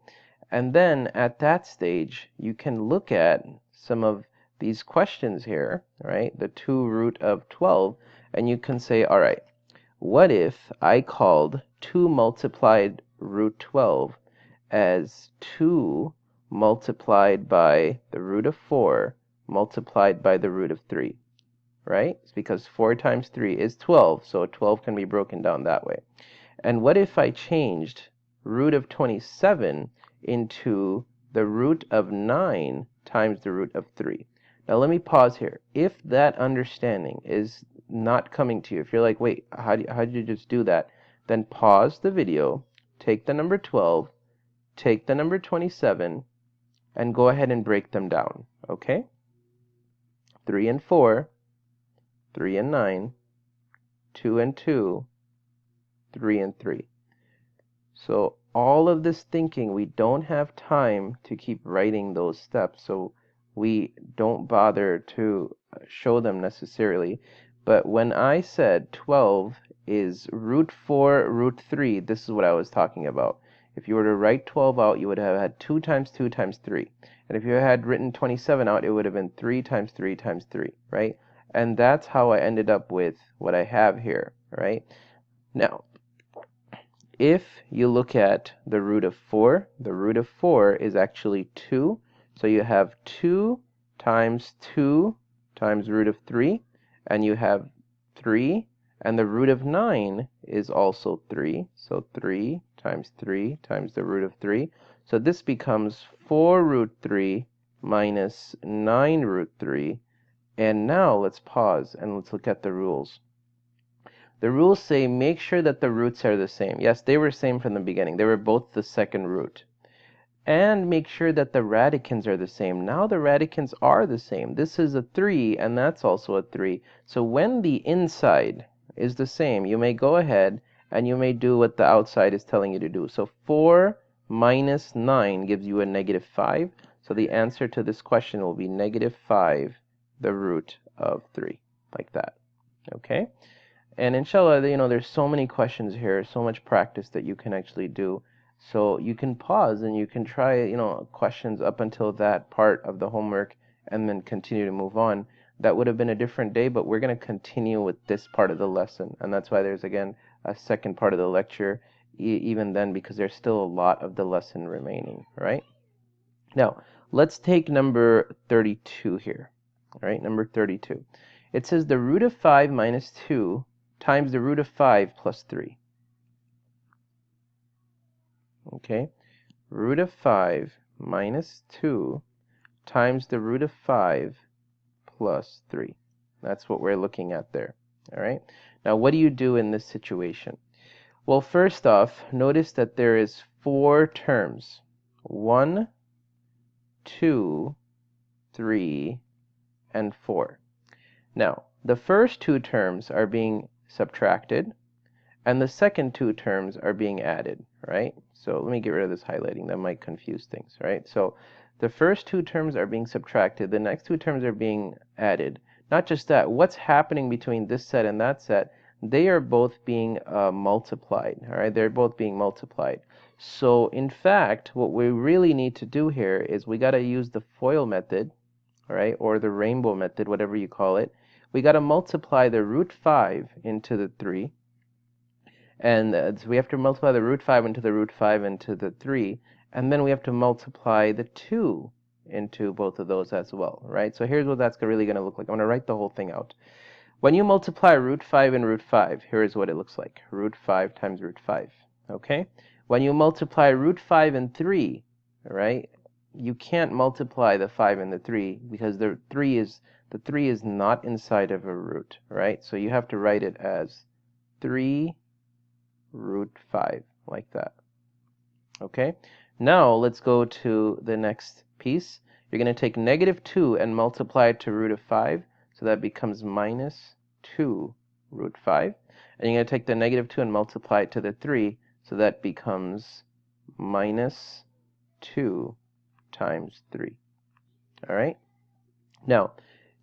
And then at that stage, you can look at some of these questions here, right? The 2 root of 12, and you can say, all right, what if I called 2 multiplied root 12 as 2 multiplied by the root of 4 multiplied by the root of 3? Right? It's because 4 times 3 is 12, so 12 can be broken down that way. And what if I changed root of 27 into the root of 9 times the root of 3? Now let me pause here. If that understanding is not coming to you, if you're like, wait, how did you just do that? Then pause the video, take the number 12, take the number 27, and go ahead and break them down, okay? 3 and 4, 3 and 9, 2 and 2, 3 and 3. So all of this thinking, we don't have time to keep writing those steps, so we don't bother to show them necessarily. But when I said 12 is root 4, root 3, this is what I was talking about. If you were to write 12 out, you would have had 2 times 2 times 3. And if you had written 27 out, it would have been 3 times 3 times 3, right? And that's how I ended up with what I have here, right? Now, if you look at the root of 4 is actually 2. So you have 2 times root of 3, and you have 3, and the root of 9 is also 3. So 3 times the root of 3. So this becomes 4 root 3 minus 9 root 3. And now let's pause and let's look at the rules. The rules say make sure that the roots are the same. Yes, they were same from the beginning. They were both the second root. And make sure that the radicands are the same. Now the radicands are the same. This is a 3, and that's also a 3. So when the inside is the same, you may go ahead and you may do what the outside is telling you to do. So 4 minus 9 gives you a negative 5. So the answer to this question will be negative 5, the root of 3, like that. Okay? And inshallah, there's so many questions here, so much practice that you can actually do. So you can pause and you can try, questions up until that part of the homework and then continue to move on. That would have been a different day, but we're going to continue with this part of the lesson. And that's why there's, again, a second part of the lecture, even then, because there's still a lot of the lesson remaining, right? Now, let's take number 32 here, all right, number 32. It says the root of 5 minus 2 times the root of 5 plus 3. Okay, root of 5 minus 2 times the root of 5 plus 3. That's what we're looking at there. All right, now what do you do in this situation? Well, first off, notice that there is 4 terms. 1, 2, 3, and 4. Now, the first 2 terms are being subtracted, and the second 2 terms are being added, right? So let me get rid of this highlighting. That might confuse things, right? So the first 2 terms are being subtracted. The next 2 terms are being added. Not just that, what's happening between this set and that set? They are both being multiplied, all right? They're both being multiplied. So in fact, what we really need to do here is we got to use the FOIL method, all right, or the rainbow method, whatever you call it. We got to multiply the root 5 into the 3. And so we have to multiply the root 5 into the root 5 into the 3. And then we have to multiply the 2 into both of those as well, right? So here's what that's really going to look like. I'm going to write the whole thing out. When you multiply root 5 and root 5, here is what it looks like. Root 5 times root 5. Okay? When you multiply root 5 and 3, right? You can't multiply the 5 and the 3 because the 3 is not inside of a root, right? So you have to write it as 3 root 5, like that. Okay? Now let's go to the next piece. You're going to take negative 2 and multiply it to root of 5, so that becomes minus 2 root 5. And you're going to take the negative 2 and multiply it to the 3, so that becomes minus 2 times 3. All right? Now,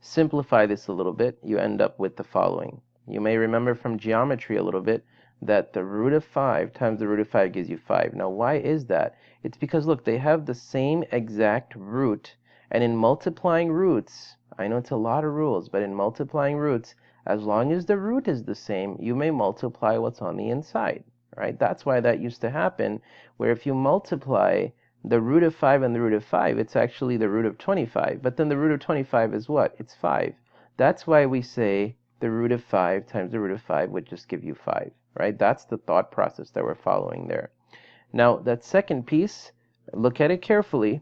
simplify this a little bit. You end up with the following. You may remember from geometry a little bit that the root of 5 times the root of 5 gives you 5. Now, why is that? It's because, look, they have the same exact root. And in multiplying roots, I know it's a lot of rules, but in multiplying roots, as long as the root is the same, you may multiply what's on the inside, right? That's why that used to happen, where if you multiply the root of 5 and the root of 5, it's actually the root of 25. But then the root of 25 is what? It's 5. That's why we say the root of 5 times the root of 5 would just give you 5, right? That's the thought process that we're following there. Now, that second piece, look at it carefully.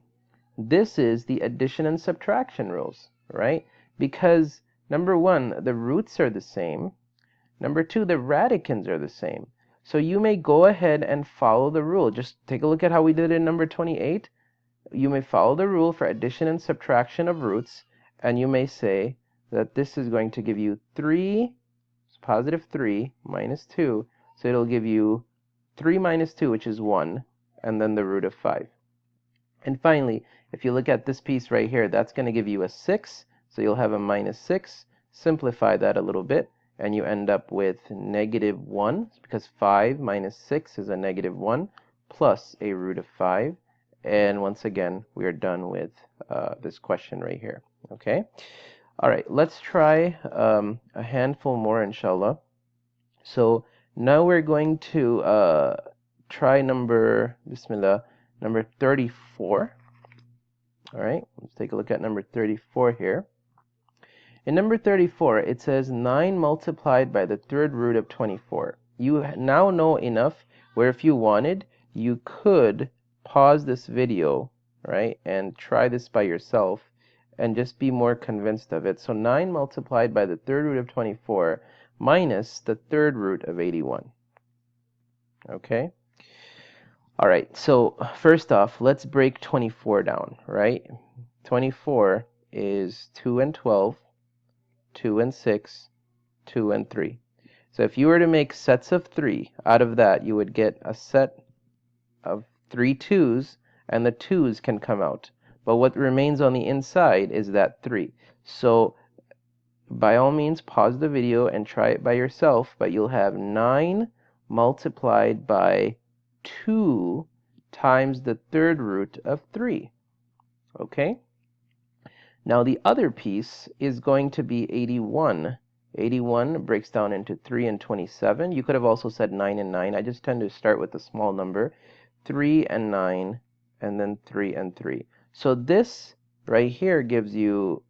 This is the addition and subtraction rules, right? Because, number one, the roots are the same. Number two, the radicands are the same. So you may go ahead and follow the rule. Just take a look at how we did it in number 28. You may follow the rule for addition and subtraction of roots, and you may say that this is going to give you 3, positive 3 minus 2. So it'll give you 3 minus 2, which is 1, and then the root of 5. And finally, if you look at this piece right here, that's going to give you a 6. So you'll have a minus 6. Simplify that a little bit, and you end up with negative 1, because 5 minus 6 is a negative 1, plus a root of 5. And once again, we are done with this question right here. Okay? All right, let's try a handful more, inshallah. So now we're going to try number 34. All right, let's take a look at number 34 here. In number 34, it says 9 multiplied by the third root of 24. You now know enough where if you wanted, you could pause this video, right, and try this by yourself and just be more convinced of it. So 9 multiplied by the third root of 24 minus the third root of 81. Okay? All right, so first off, let's break 24 down, right? 24 is 2 and 12, 2 and 6, 2 and 3. So if you were to make sets of 3 out of that, you would get a set of 3 2's, and the 2's can come out. But what remains on the inside is that 3. So by all means, pause the video and try it by yourself, but you'll have 9 multiplied by 2 times the third root of 3. Okay? Now the other piece is going to be 81. 81 breaks down into 3 and 27. You could have also said 9 and 9. I just tend to start with a small number. 3 and 9, and then 3 and 3. So this right here gives you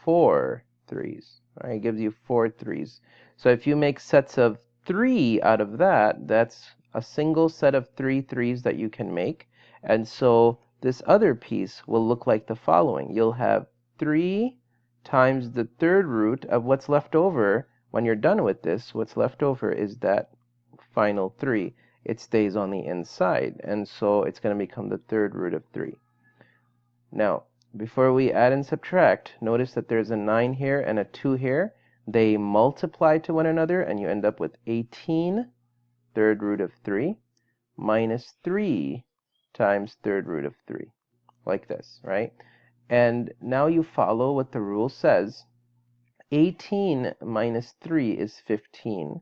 4 3's. Right? It gives you 4 3's. So if you make sets of 3 out of that, that's a single set of 3 3's that you can make. And so this other piece will look like the following. You'll have 3 times the third root of what's left over. When you're done with this, what's left over is that final 3. It stays on the inside, and so it's going to become the third root of 3. Now, before we add and subtract, notice that there's a 9 here and a 2 here. They multiply to one another, and you end up with 18 third root of 3 minus 3 times third root of 3, like this, right? And now you follow what the rule says. 18 minus 3 is 15,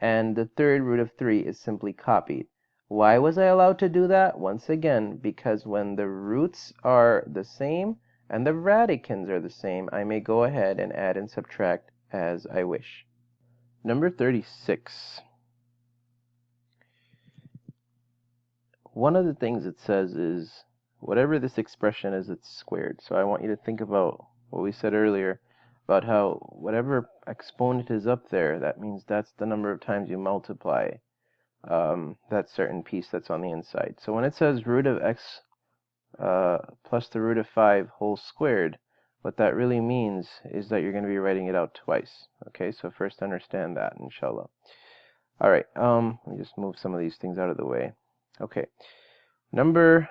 and the third root of 3 is simply copied. Why was I allowed to do that? Once again, because when the roots are the same and the radicands are the same, I may go ahead and add and subtract as I wish. Number 36. One of the things it says is, whatever this expression is, it's squared. So I want you to think about what we said earlier. about how whatever exponent is up there, that means that's the number of times you multiply that certain piece that's on the inside. So when it says root of x plus the root of 5 whole squared, what that really means is that you're going to be writing it out twice. Okay, so first understand that, inshallah. All right, let me just move some of these things out of the way. Okay, number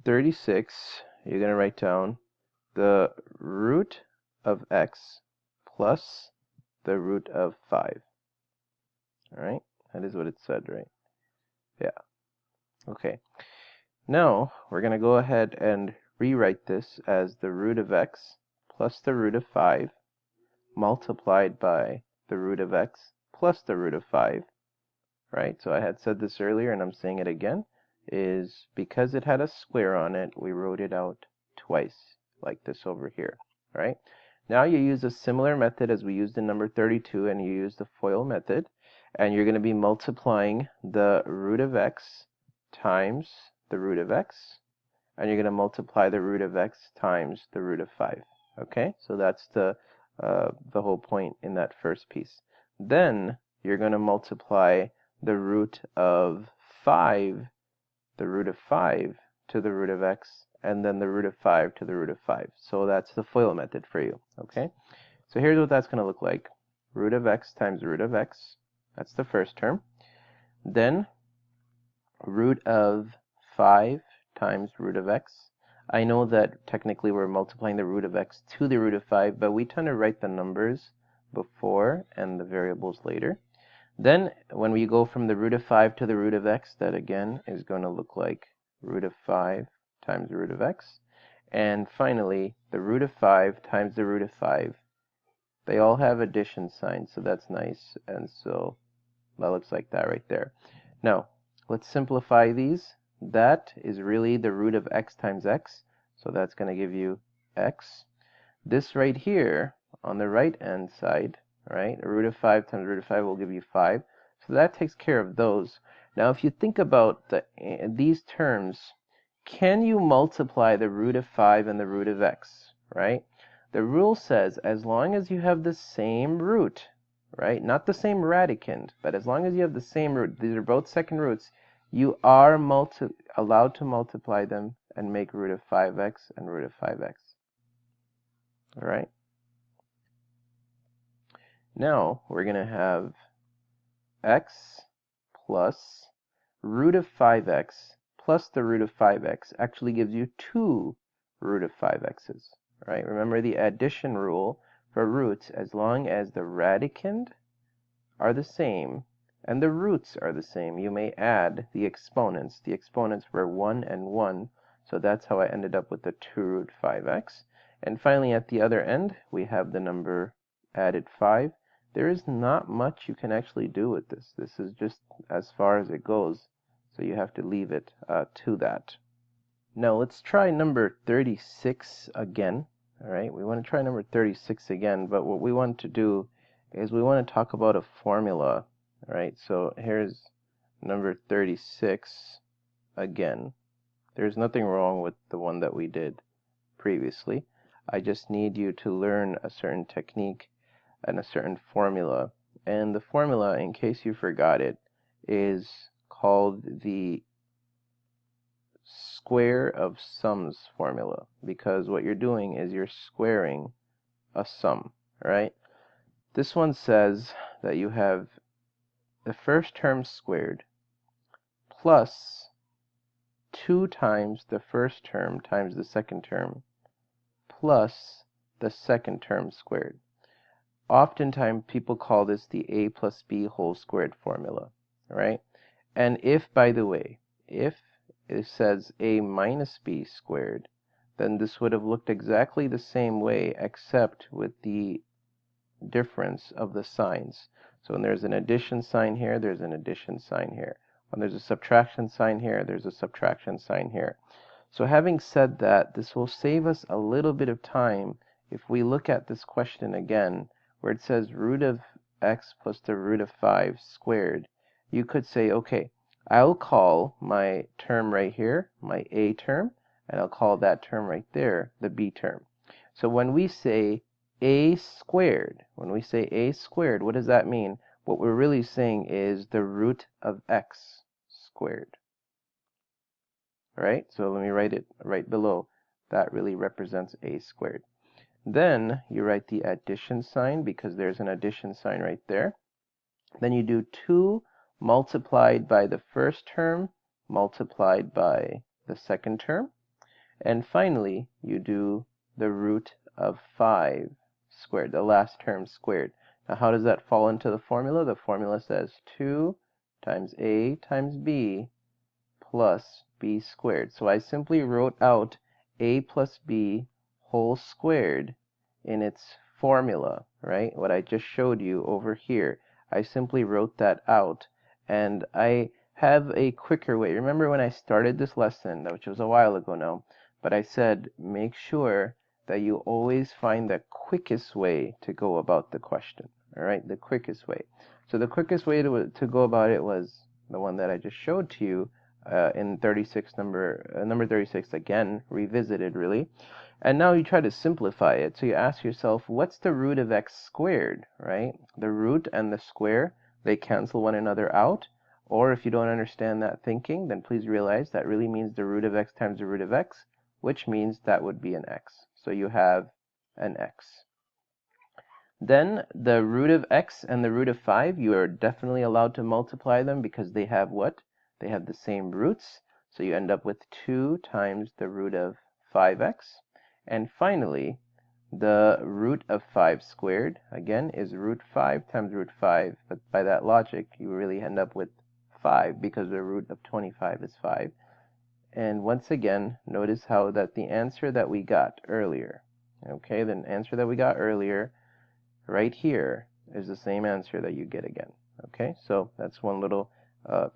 36, you're going to write down the root of x plus the root of 5. All right, that is what it said, right? Yeah. Okay. Now, we're going to go ahead and rewrite this as the root of x plus the root of 5 multiplied by the root of x plus the root of 5, right? So I had said this earlier, and I'm saying it again, is because it had a square on it, we wrote it out twice, like this over here, right? Now you use a similar method as we used in number 32, and you use the FOIL method, and you're going to be multiplying the root of x times the root of x, and you're going to multiply the root of x times the root of 5. Okay, so that's the whole point in that first piece. Then you're going to multiply the root of 5, the root of 5 to the root of x, and then the root of 5 to the root of 5. So that's the FOIL method for you. Okay, so here's what that's going to look like. Root of x times root of x, that's the first term. Then root of 5 times root of x. I know that technically we're multiplying the root of x to the root of 5, but we tend to write the numbers before and the variables later. Then when we go from the root of 5 to the root of x, that again is going to look like root of 5 times the root of x. And finally, the root of 5 times the root of 5. They all have addition signs, so that's nice. And so that looks like that right there. Now, let's simplify these. That is really the root of x times x, so that's going to give you x. This right here on the right hand side, right, a root of 5 times root of 5 will give you 5. So that takes care of those. Now if you think about these terms, can you multiply the root of 5 and the root of x, right? The rule says as long as you have the same root, right, not the same radicand, but as long as you have the same root, these are both second roots, you are allowed to multiply them and make root of 5x and root of 5x. All right. Now we're going to have x plus root of 5x plus the root of 5x actually gives you 2 root of 5x's. Right? Remember the addition rule for roots, as long as the radicand are the same and the roots are the same, you may add the exponents. The exponents were 1 and 1, so that's how I ended up with the 2 root 5x. And finally, at the other end, we have the number added 5. There is not much you can actually do with this. This is just as far as it goes, so you have to leave it to that. Now let's try number 36 again. All right, we want to try number 36 again, but what we want to do is we want to talk about a formula. All right, so here's number 36 again. There's nothing wrong with the one that we did previously. I just need you to learn a certain technique and a certain formula. And the formula, in case you forgot it, is called the square of sums formula, because what you're doing is you're squaring a sum, right? This one says that you have the first term squared plus 2 times the first term times the second term plus the second term squared. Oftentimes people call this the a plus b whole squared formula, right? And if, by the way, if it says a minus b squared, then this would have looked exactly the same way except with the difference of the signs. So when there's an addition sign here, there's an addition sign here. When there's a subtraction sign here, there's a subtraction sign here. So having said that, this will save us a little bit of time if we look at this question again, where it says root of x plus the root of 5 squared. You could say, okay, I'll call my term right here my a term, and I'll call that term right there the b term. So when we say a squared. When we say a squared, what does that mean? What we're really saying is the root of x squared. All right, so let me write it right below. That really represents a squared. Then you write the addition sign because there's an addition sign right there. Then you do 2 multiplied by the first term multiplied by the second term. And finally, you do the root of 5 squared, the last term squared. Now, how does that fall into the formula? The formula says 2 times a times b plus b squared. So I simply wrote out a plus b whole squared in its formula, right? What I just showed you over here. I simply wrote that out, and I have a quicker way. Remember when I started this lesson, which was a while ago now, but I said make sure that you always find the quickest way to go about the question, all right? The quickest way. So the quickest way to go about it was the one that I just showed to you in 36 number 36 again, revisited really. And now you try to simplify it. So you ask yourself, what's the root of x squared, right? The root and the square, they cancel one another out. Or if you don't understand that thinking, then please realize that really means the root of x times the root of x, which means that would be an x. So you have an x. Then the root of x and the root of 5, you are definitely allowed to multiply them because they have what? They have the same roots. So you end up with 2 times the root of 5x. And finally, the root of 5 squared, again, is root 5 times root 5. But by that logic, you really end up with 5 because the root of 25 is 5. And once again, notice how that the answer that we got earlier, okay, the answer that we got earlier right here is the same answer that you get again. Okay, so that's one little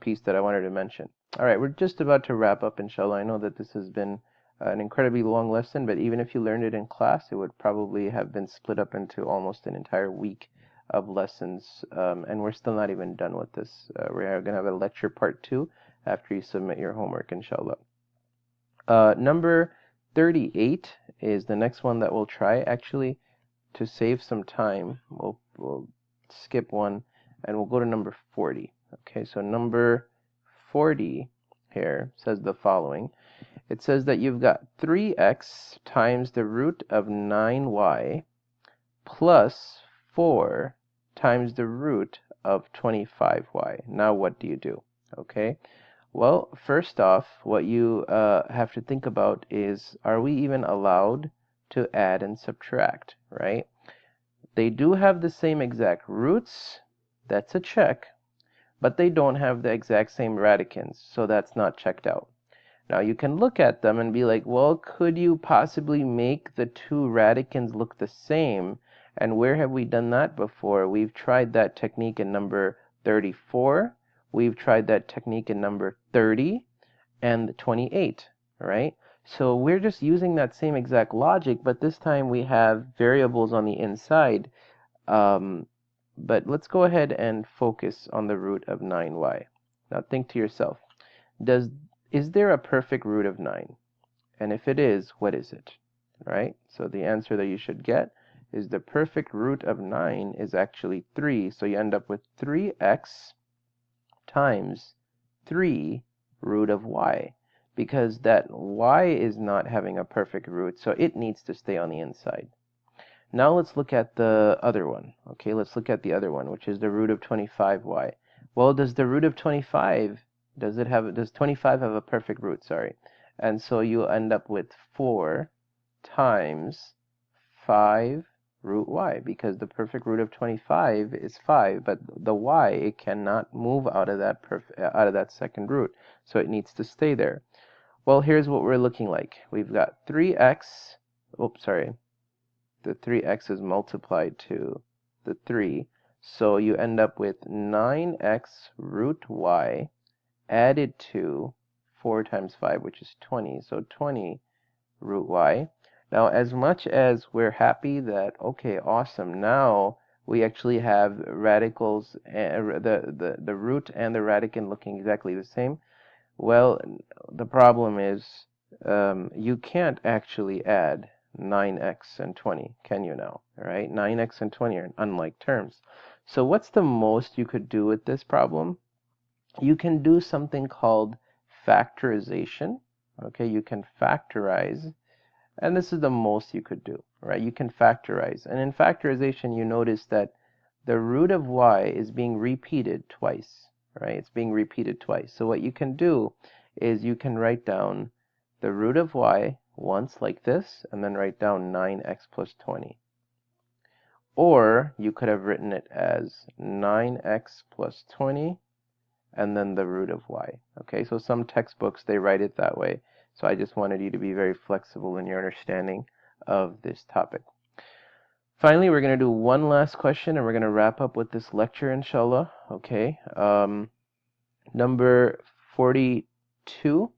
piece that I wanted to mention. All right, we're just about to wrap up, inshallah. I know that this has been an incredibly long lesson, but even if you learned it in class, it would probably have been split up into almost an entire week of lessons, and we're still not even done with this. We're going to have a lecture part 2 after you submit your homework, inshallah. Number 38 is the next one that we'll try. Actually, to save some time, we'll skip one and we'll go to number 40. Okay, so number 40 here says the following. It says that you've got 3x times the root of 9y plus 4 times the root of 25y. Now what do you do? Okay, well, first off, what you have to think about is, are we even allowed to add and subtract, right? They do have the same exact roots, that's a check, but they don't have the exact same radicands, so that's not checked out. Now you can look at them and be like, well, could you possibly make the two radicands look the same? And where have we done that before? We've tried that technique in number 34, we've tried that technique in number 30 and 28, right? So we're just using that same exact logic, but this time we have variables on the inside. But let's go ahead and focus on the root of 9y. Now think to yourself, is there a perfect root of 9? And if it is, what is it? Right? So the answer that you should get is the perfect root of 9 is actually 3. So you end up with 3x times 3 root of y, because that y is not having a perfect root, so it needs to stay on the inside. Now let's look at the other one. Okay, let's look at the other one, which is the root of 25y. Well, does the root of 25, does 25 have a perfect root? Sorry. And so you end up with 4 times 5 root y, because the perfect root of 25 is 5, but the y, it cannot move out of that second root, so it needs to stay there. Well, here's what we're looking like. We've got 3x, oops, sorry, the 3x is multiplied to the 3, so you end up with 9x root y added to 4 times 5, which is 20, so 20 root y. Now, as much as we're happy that, okay, awesome, now we actually have radicals, the root and the radicand looking exactly the same, well, the problem is you can't actually add 9x and 20, can you now? All right, 9x and 20 are unlike terms. So what's the most you could do with this problem? You can do something called factorization. Okay, you can factorize, and this is the most you could do, right? You can factorize. And in factorization, you notice that the root of y is being repeated twice, right? It's being repeated twice. So what you can do is you can write down the root of y once like this, and then write down 9x plus 20. Or you could have written it as 9x plus 20 and then the root of y. Okay, so some textbooks, they write it that way. So I just wanted you to be very flexible in your understanding of this topic. Finally, we're going to do one last question and we're going to wrap up with this lecture, inshallah. Okay, number 42.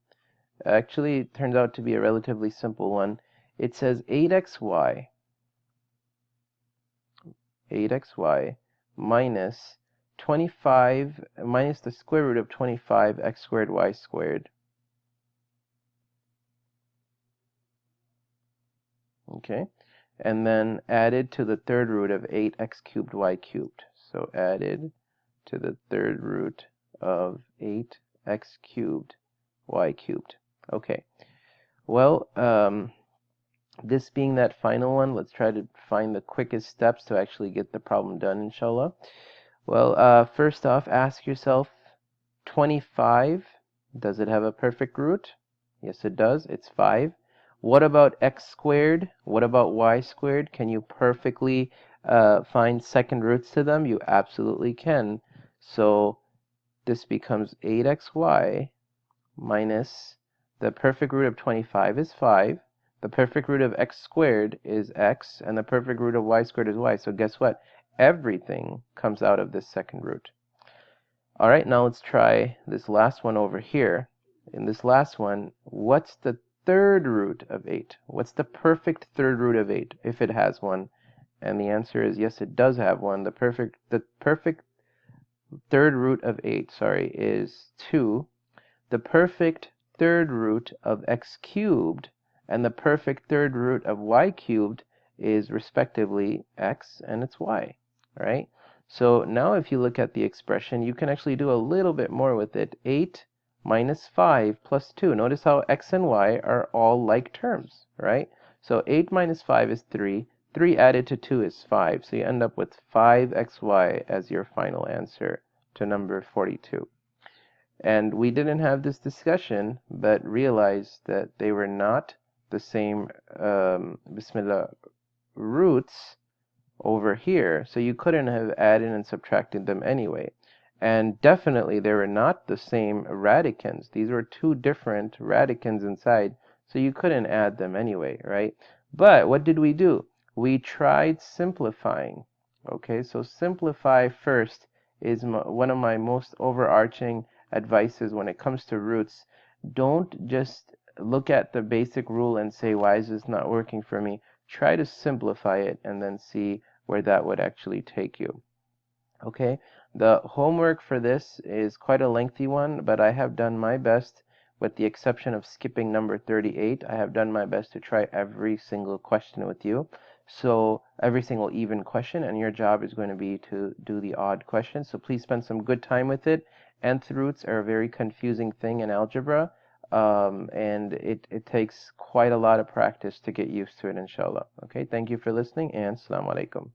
Actually, it turns out to be a relatively simple one. It says 8xy minus 25 minus the square root of 25x squared y squared. Okay, and then added to the third root of 8x cubed y cubed. So added to the third root of 8x cubed y cubed. Okay, well, this being that final one, let's try to find the quickest steps to actually get the problem done, inshallah. Well, first off, ask yourself, 25, does it have a perfect root? Yes, it does. It's 5. What about x squared? What about y squared? Can you perfectly find second roots to them? You absolutely can. So this becomes 8xy minus the perfect root of 25 is 5. The perfect root of x squared is x, and the perfect root of y squared is y. So guess what? Everything comes out of this second root. All right, now let's try this last one over here. In this last one, what's the third root of 8? What's the perfect third root of 8, if it has one? And the answer is yes, it does have one. The perfect third root of 8, is 2. The perfect third root of x cubed and the perfect third root of y cubed is respectively x and it's y, right? So now if you look at the expression, you can actually do a little bit more with it. 8 minus 5 plus 2. Notice how x and y are all like terms, right? So 8 minus 5 is 3. 3 added to 2 is 5. So you end up with 5xy as your final answer to number 42. And we didn't have this discussion, but realized that they were not the same Bismillah roots over here, so you couldn't have added and subtracted them anyway. And definitely they were not the same radicands. These were two different radicands inside, so you couldn't add them anyway, right? But what did we do? We tried simplifying. Okay, so simplify first is one of my most overarching advices when it comes to roots. Don't just look at the basic rule and say, why is this not working for me? Try to simplify it and then see where that would actually take you. Okay, the homework for this is quite a lengthy one, but I have done my best, with the exception of skipping number 38. I have done my best to try every single question with you. So every single even question, and your job is going to be to do the odd question. So please spend some good time with it. Nth roots are a very confusing thing in algebra, and it takes quite a lot of practice to get used to it, inshallah. Okay, thank you for listening, and Assalamu alaikum.